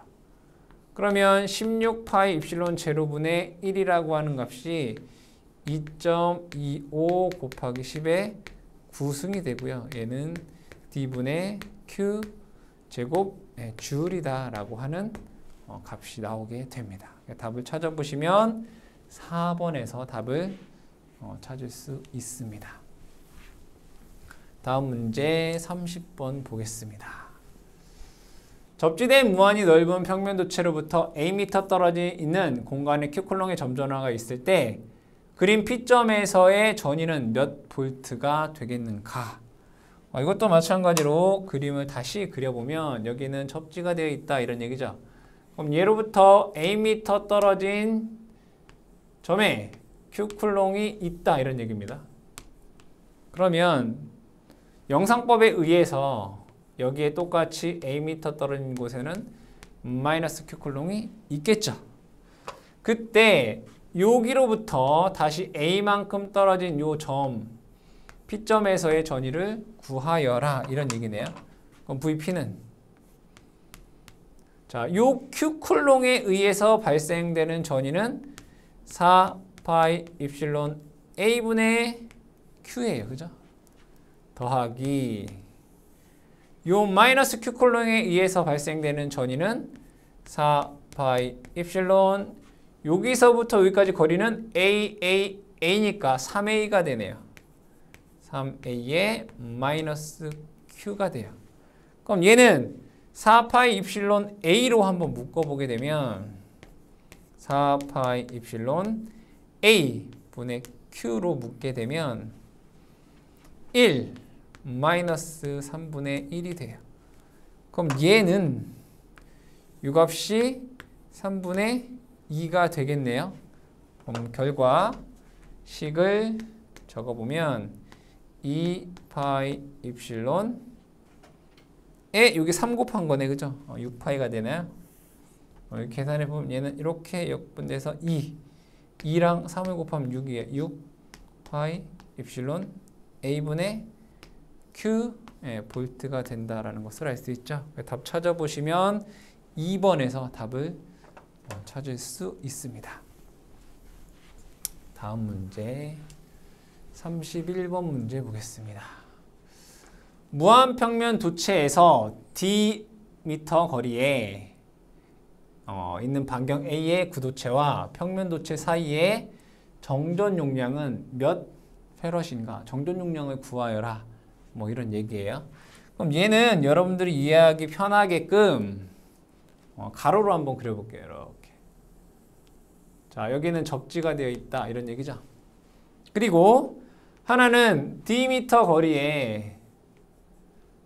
그러면 16 파이 입실론 제로분의 1이라고 하는 값이 2.25 곱하기 10의 9승이 되고요. 얘는 D분의 Q 제곱 줄이다 라고 하는 값이 나오게 됩니다. 답을 찾아보시면 4번에서 답을 찾을 수 있습니다. 다음 문제 30번 보겠습니다. 접지된 무한히 넓은 평면 도체로부터 Am 떨어져 있는 공간에 Q쿨롱의 점전화가 있을 때 그림 P점에서의 전위는 몇 볼트가 되겠는가? 이것도 마찬가지로 그림을 다시 그려보면 여기는 접지가 되어 있다 이런 얘기죠. 그럼 얘로부터 Am 떨어진 점에 Q쿨롱이 있다 이런 얘기입니다. 그러면 영상법에 의해서 여기에 똑같이 Am 떨어진 곳에는 마이너스 Q쿨롱이 있겠죠. 그때 여기로부터 다시 A만큼 떨어진 요 점 P점에서의 전위를 구하여라 이런 얘기네요. 그럼 VP는 자, 요 Q쿨롱에 의해서 발생되는 전위는 4 파이 입실론 A분의 Q예요. 그죠? 더하기 요 마이너스 Q쿨롱에 의해서 발생되는 전위는 4 파이 입실론 여기서부터 여기까지 거리는 A니까 3A가 되네요. 3A의 마이너스 Q가 돼요. 그럼 얘는 4파이 입실론 A로 한번 묶어보게 되면 4파이 입실론 A 분의 Q로 묶게 되면 1 마이너스 3분의 1이 돼요. 그럼 얘는 이 값이 3분의 2가 되겠네요. 그럼 결과 식을 적어보면 2파이 입실론 여기 3 곱한 거네. 그죠? 6파이가 되나요? 이렇게 계산해보면 얘는 이렇게 역분돼서 2랑 3을 곱하면 6이에요. 6파이 입실론 A분의 Q 볼트가 된다라는 것을 알 수 있죠. 답 찾아보시면 2번에서 답을 찾을 수 있습니다. 다음 문제 31번 문제 보겠습니다. 무한평면 도체에서 D미터 거리에 있는 반경 A의 구도체와 평면 도체 사이의 정전 용량은 몇 페럿인가? 정전 용량을 구하여라. 뭐 이런 얘기예요. 그럼 얘는 여러분들이 이해하기 편하게끔 가로로 한번 그려볼게요. 이렇게. 자, 여기는 접지가 되어 있다. 이런 얘기죠. 그리고 하나는 D미터 거리에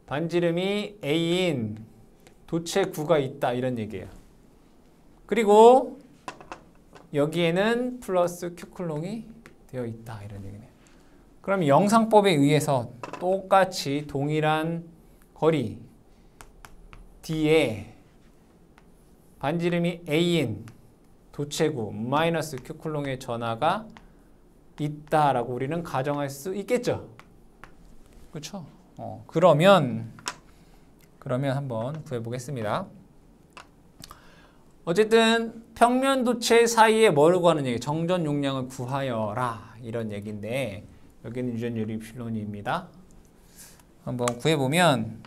반지름이 A인 도체 구가 있다. 이런 얘기예요. 그리고 여기에는 플러스 Q쿨롱이 되어 있다. 이런 얘기네요. 그럼 영상법에 의해서 똑같이 동일한 거리 D에 반지름이 A인 도체구 마이너스 Q쿨롱의 전하가 있다라고 우리는 가정할 수 있겠죠. 그렇죠? 그러면 한번 구해보겠습니다. 어쨌든 평면 도체 사이에 뭐를 구하는 얘기? 정전 용량을 구하여라 이런 얘기인데 여기는 유전율이 입실론입니다. 한번 구해보면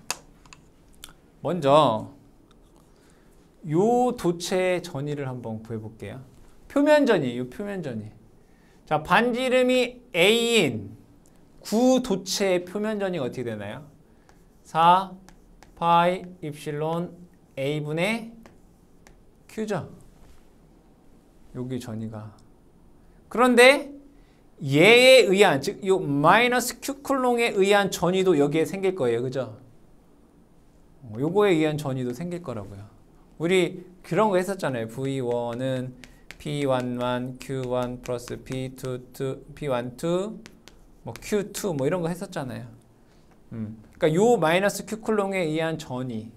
먼저 요 도체의 전위를 한번 구해볼게요. 표면전이에요. 표면전이. 자, 반지름이 A인 구도체의 표면전이가 어떻게 되나요? 4 파이 입실론 A분의 Q죠. 여기 전위가. 그런데 얘에 의한, 즉 요 마이너스 Q쿨롱에 의한 전위도 여기에 생길 거예요. 그죠? 요거에 의한 전위도 생길 거라고요. 우리 그런 거 했었잖아요. V1은 P11, Q1 플러스 P22, P12, 뭐 Q2 뭐 이런 거 했었잖아요. 그러니까 요 마이너스 Q쿨롱에 의한 전위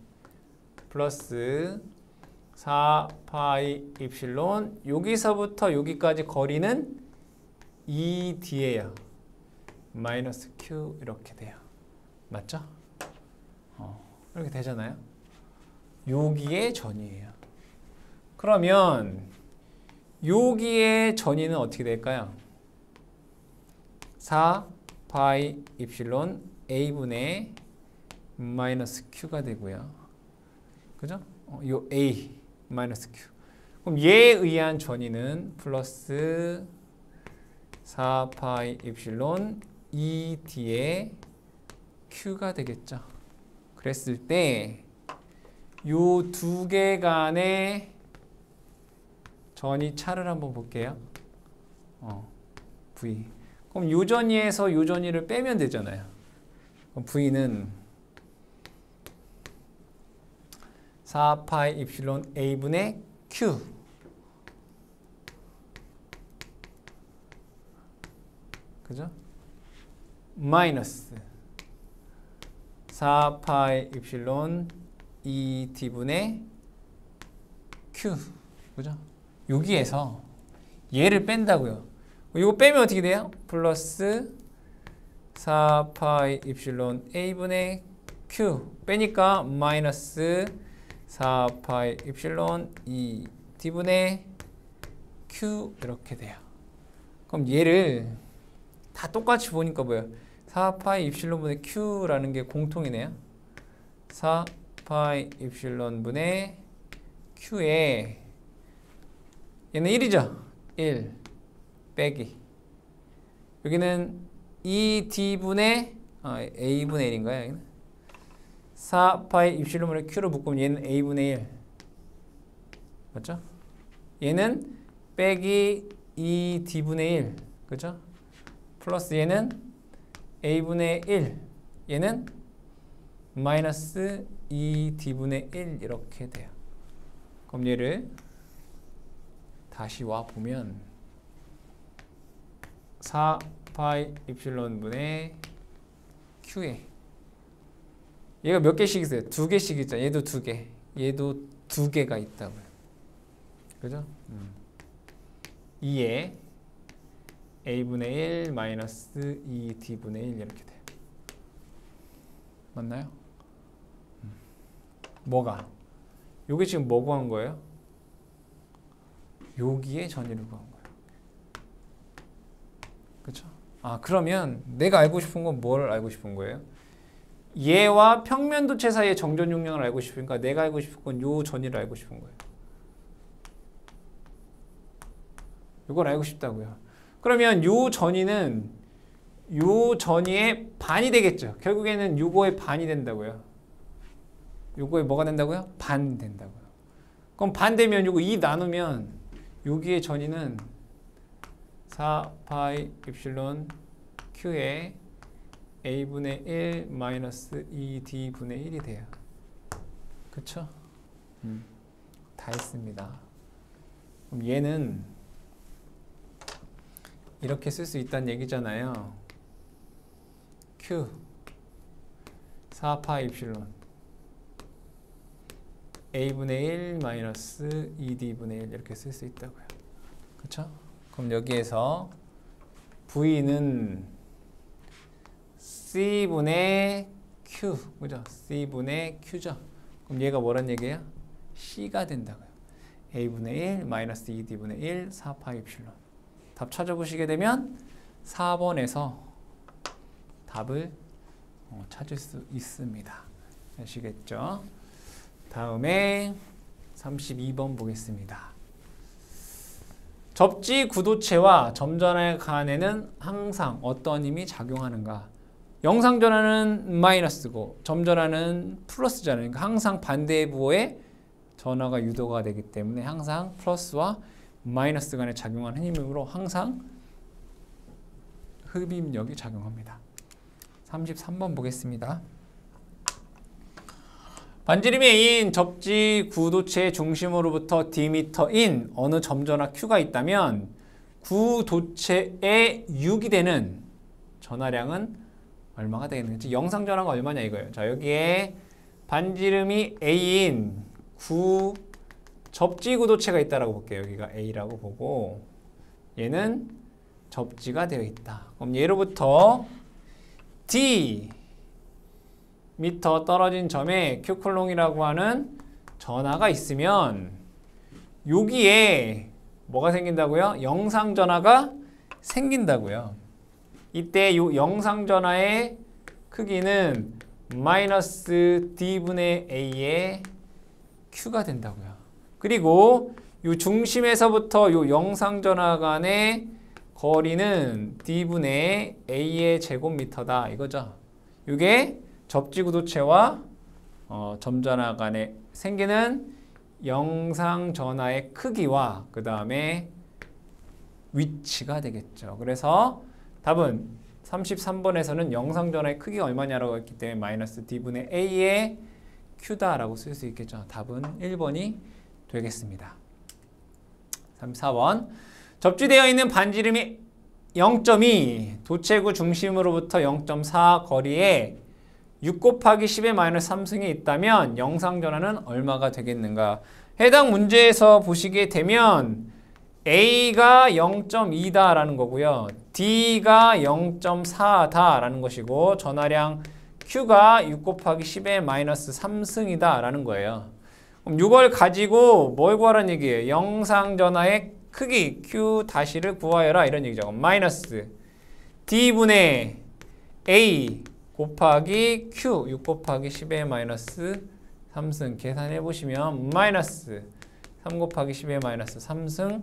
플러스 4 파이 입실론 여기서부터 여기까지 거리는 2D예요. 마이너스 Q 이렇게 돼요. 맞죠? 이렇게 되잖아요. 여기의 전위예요. 그러면 여기의 전위는 어떻게 될까요? 4 파이 입실론 A분의 마이너스 Q가 되고요. 그죠? 요 A 마이너스 Q. 그럼 얘에 의한 전위는 플러스 4 파이 입실론 2D의 Q가 되겠죠. 그랬을 때 요 두 개 간의 전위 차를 한번 볼게요. V. 그럼 요 전위에서 요 전위를 빼면 되잖아요. 그럼 V는 4 파이 입실론 A분의 Q. 그죠? 마이너스 4 파이 입실론 2D분의 Q. 그죠? 여기에서 얘를 뺀다고요. 이거 빼면 어떻게 돼요? 플러스 4 파이 입실론 A분의 Q. 빼니까 마이너스 4 파이 입실론 2D분의 Q 이렇게 돼요. 그럼 얘를 다 똑같이 보니까 뭐예요? 4 파이 입실론분의 Q라는 게 공통이네요. 4 파이 입실론분의 Q에 얘는 1이죠? 1 빼기 여기는 2D분의 A분의 1인가요? 4 파이 입실론분의 Q를 묶으면 얘는 A분의 1 맞죠? 얘는 빼기 2D분의 1 그죠? 플러스 얘는 A분의 1 얘는 마이너스 2D분의 1 이렇게 돼요. 그럼 얘를 다시 와 보면 4 파이 입실론분의 Q에 얘가 몇 개씩 있어요? 두 개씩 있잖아요. 얘도 두 개, 얘도 두 개가 있다고요. 그죠? 2에 A분의 1 마이너스 2D분의 1 이렇게 돼요. 맞나요? 뭐가? 요게 지금 뭐 구한 거예요? 여기에 전위를 구한 거예요. 그렇죠? 그러면 내가 알고 싶은 건 뭘 알고 싶은 거예요? 얘와 평면도체 사이의 정전 용량을 알고 싶으니까 내가 알고 싶은 건 요 전위를 알고 싶은 거예요. 이걸 알고 싶다고요. 그러면 요 전위는 요 전위의 반이 되겠죠. 결국에는 요거의 반이 된다고요. 요거의 뭐가 된다고요? 반 된다고요. 그럼 반 되면 요거 2 나누면 여기의 전위는 4 파이 입실론 Q에 A분의 1 마이너스 2D분의 1이 돼요. 그쵸? 다 했습니다. 그럼 얘는 이렇게 쓸 수 있다는 얘기잖아요. Q 4파 입실론 A분의 1 마이너스 2D분의 1 이렇게 쓸 수 있다고요. 그쵸? 그럼 여기에서 V는 C분의 Q, 그죠? C분의 Q죠. 그럼 얘가 뭐란 얘기예요? C가 된다고요. A분의 1 마이너스 2D분의 1 4파 입실론. 답 찾아보시게 되면 4번에서 답을 찾을 수 있습니다. 아시겠죠? 다음에 32번 보겠습니다. 접지 구도체와 점전환 간에는 항상 어떤 힘이 작용하는가? 영상전환은 마이너스고 점전환은 플러스잖아요. 그러니까 항상 반대의 부호에 전화가 유도가 되기 때문에 항상 플러스와 마이너스 간에 작용하는 힘으로 항상 흡입력이 작용합니다. 33번 보겠습니다. 반지름이 A인 접지 구도체의 중심으로부터 Dm인 어느 점전화 Q가 있다면 구도체에 6이 되는 전하량은 얼마가 되겠는지. 영상 전하가 얼마냐 이거예요. 자, 여기에 반지름이 A인 접지 구도체가 있다라고 볼게요. 여기가 A라고 보고 얘는 접지가 되어 있다. 그럼 얘로부터 D 미터 떨어진 점에 Q쿨롱이라고 하는 전하가 있으면 여기에 뭐가 생긴다고요? 영상 전하가 생긴다고요. 이때 이 영상 전하의 크기는 마이너스 D분의 A의 Q가 된다고요. 그리고 이 중심에서부터 이 영상 전하 간의 거리는 D분의 A의 제곱미터다 이거죠. 이게 접지 구도체와 점전화 간에 생기는 영상 전하의 크기와 그 다음에 위치가 되겠죠. 그래서 답은 33번에서는 영상 전하의 크기가 얼마냐라고 했기 때문에 마이너스 D분의 A의 Q다라고 쓸 수 있겠죠. 답은 1번이 되겠습니다. 34번 접지되어 있는 반지름이 0.2 도체구 중심으로부터 0.4 거리에 6 곱하기 10의 마이너스 3승이 있다면 영상 전하는 얼마가 되겠는가? 해당 문제에서 보시게 되면 A가 0.2다라는 거고요. D가 0.4다라는 것이고 전하량 Q가 6 곱하기 10의 마이너스 3승이다라는 거예요. 그럼 이걸 가지고 뭘 구하라는 얘기예요? 영상 전하의 크기 Q 다시를 구하여라 이런 얘기죠. 마이너스 D분의 A 곱하기 Q 6 곱하기 10의 마이너스 3승 계산해 보시면 마이너스 3 곱하기 10의 마이너스 3승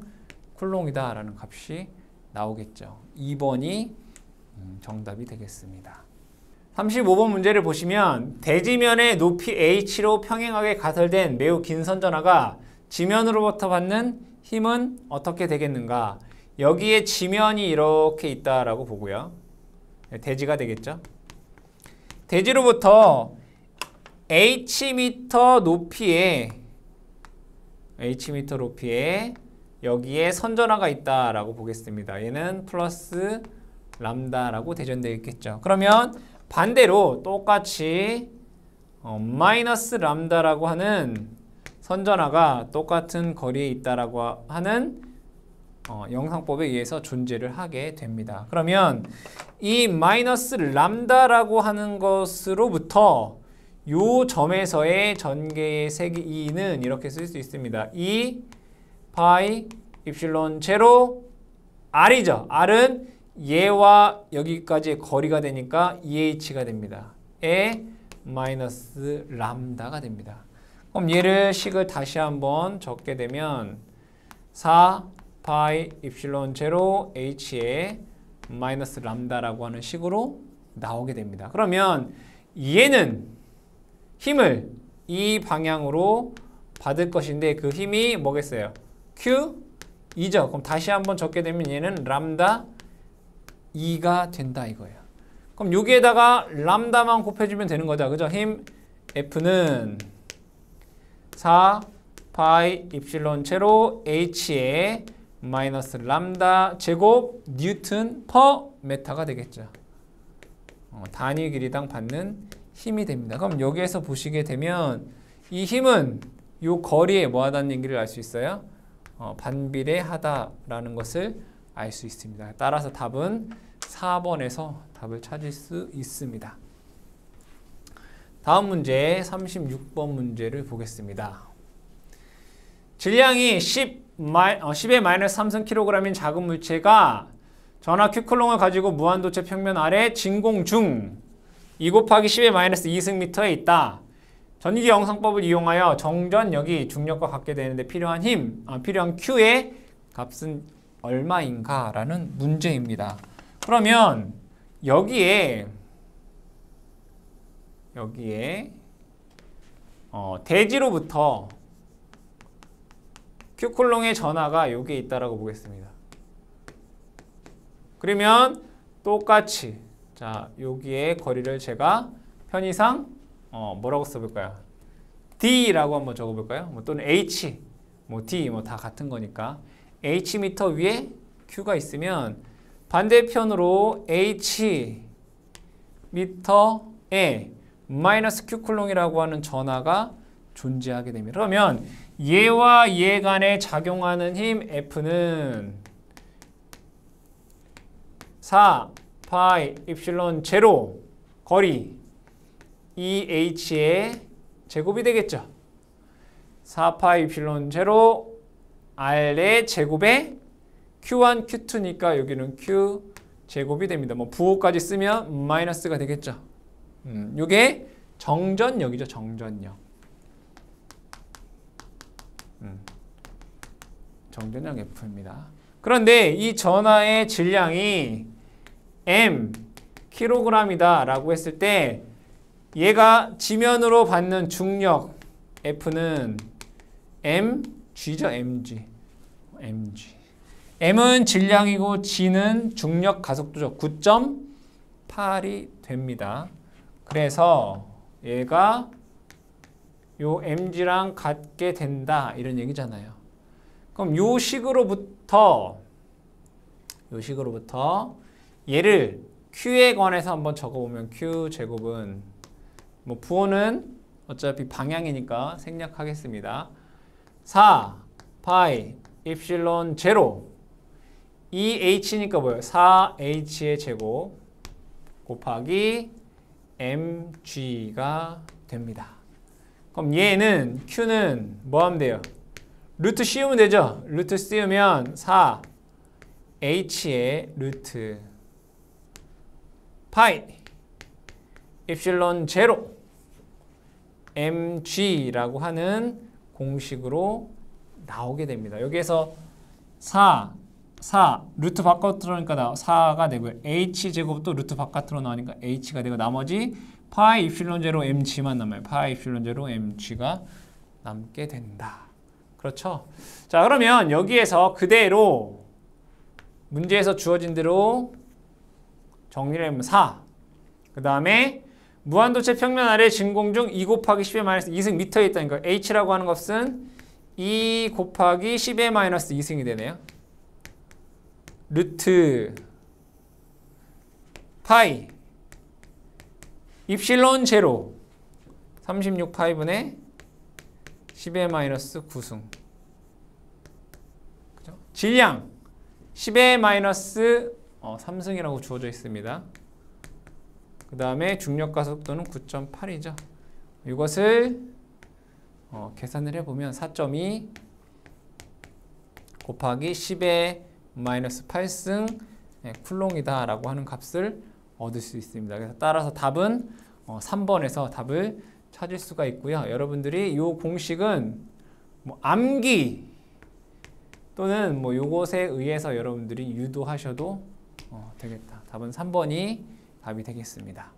쿨롱이다 라는 값이 나오겠죠. 2번이 정답이 되겠습니다. 35번 문제를 보시면 대지면의 높이 h로 평행하게 가설된 매우 긴 선전하가 지면으로부터 받는 힘은 어떻게 되겠는가? 여기에 지면이 이렇게 있다라고 보고요. 대지가 되겠죠. 대지로부터 h미터 높이에 여기에 선전하가 있다라고 보겠습니다. 얘는 플러스 람다라고 대전되어 있겠죠. 그러면 반대로 똑같이 마이너스 람다라고 하는 선전하가 똑같은 거리에 있다라고 하는 영상법에 의해서 존재를 하게 됩니다. 그러면 이 마이너스 람다라고 하는 것으로부터 요 점에서의 전개의 색이 2는 이렇게 쓸 수 있습니다. 2 파이 입실론 제로 R이죠. R은 얘와 여기까지의 거리가 되니까 2h가 됩니다. 에 마이너스 람다가 됩니다. 그럼 얘를 식을 다시 한번 적게 되면 4 파이 입실론 제로 h에 마이너스 람다라고 하는 식으로 나오게 됩니다. 그러면 얘는 힘을 이 방향으로 받을 것인데 그 힘이 뭐겠어요? Q 2죠. 그럼 다시 한번 적게 되면 얘는 람다 2가 된다 이거예요. 그럼 여기에다가 람다만 곱해주면 되는 거죠. 그죠? 힘 F는 4 파이 입실론 제로 h의 마이너스 람다 제곱 뉴턴 퍼 메타가 되겠죠. 단위 길이당 받는 힘이 됩니다. 그럼 여기에서 보시게 되면 이 힘은 이 거리에 뭐 하다는 얘기를 알 수 있어요? 반비례하다라는 것을 알 수 있습니다. 따라서 답은 4번에서 답을 찾을 수 있습니다. 다음 문제 36번 문제를 보겠습니다. 질량이 10의 마이너스 3승kg인 작은 물체가 전하 큐클롱을 가지고 무한도체 평면 아래 진공 중 2 곱하기 10의 마이너스 2승m에 있다. 전기 영상법을 이용하여 정전력이 중력과 같게 되는데 필요한 필요한 Q의 값은 얼마인가? 라는 문제입니다. 그러면 여기에 대지로부터 Q쿨롱의 전하가 여기에 있다라고 보겠습니다. 그러면 똑같이 자 여기에 거리를 제가 편의상 뭐라고 써볼까요? D라고 한번 적어볼까요? 또는 H, D 다 같은 거니까 H 미터 위에 Q가 있으면 반대편으로 H 미터에 마이너스 Q 쿨롱이라고 하는 전하가 존재하게 됩니다. 그러면 얘와 얘 간에 작용하는 힘 F는 4 파이 입실론 제로 거리 EH의 제곱이 되겠죠. 4파이 입실론 제로 R의 제곱에 Q1, Q2니까 여기는 Q 제곱이 됩니다. 부호까지 쓰면 마이너스가 되겠죠. 이게 정전력이죠. 정전력. 정전력 F입니다. 그런데 이 전하의 질량이 M kg이다 라고 했을 때 얘가 지면으로 받는 중력 F는 mg죠. mg. m은 질량이고 g는 중력 가속도죠. 9.8이 됩니다. 그래서 얘가 요 mg랑 같게 된다 이런 얘기잖아요. 그럼 요 식으로부터 얘를 q에 관해서 한번 적어보면 q 제곱은 부호는 어차피 방향이니까 생략하겠습니다. 4 파이 입실론 제로 2h니까 뭐예요? 4h의 제곱 곱하기 mg가 됩니다. 그럼 얘는 q는 뭐 하면 돼요? 루트 씌우면 되죠? 루트 씌우면 4h의 루트 파이 입실론 제로 mg라고 하는 공식으로 나오게 됩니다. 여기에서 4 루트 바깥으로 나오니까 4가 되고요. h제곱도 루트 바깥으로 나오니까 h가 되고 나머지 파이 입실론 제로 mg만 남아요. 파이 입실론 제로 mg가 남게 된다. 그렇죠? 자, 그러면 여기에서 그대로 문제에서 주어진 대로 정리를 해보면 4 그 다음에 무한도체 평면 아래 진공 중 2 곱하기 10의 마이너스 2승 미터에 있다니까 h라고 하는 것은 2 곱하기 10의 마이너스 2승이 되네요. 루트 파이 입실론 제로 36파이분의 10의 마이너스 9승 그죠? 질량 10의 마이너스 3승이라고 주어져 있습니다. 그 다음에 중력 가속도는 9.8이죠. 이것을 계산을 해보면 4.2 곱하기 10의 마이너스 8승 쿨롱이다 라고 하는 값을 얻을 수 있습니다. 그래서 따라서 답은 3번에서 답을 찾을 수가 있고요. 여러분들이 이 공식은 암기 또는 요것에 의해서 여러분들이 유도하셔도 되겠다. 답은 3번이 답이 되겠습니다.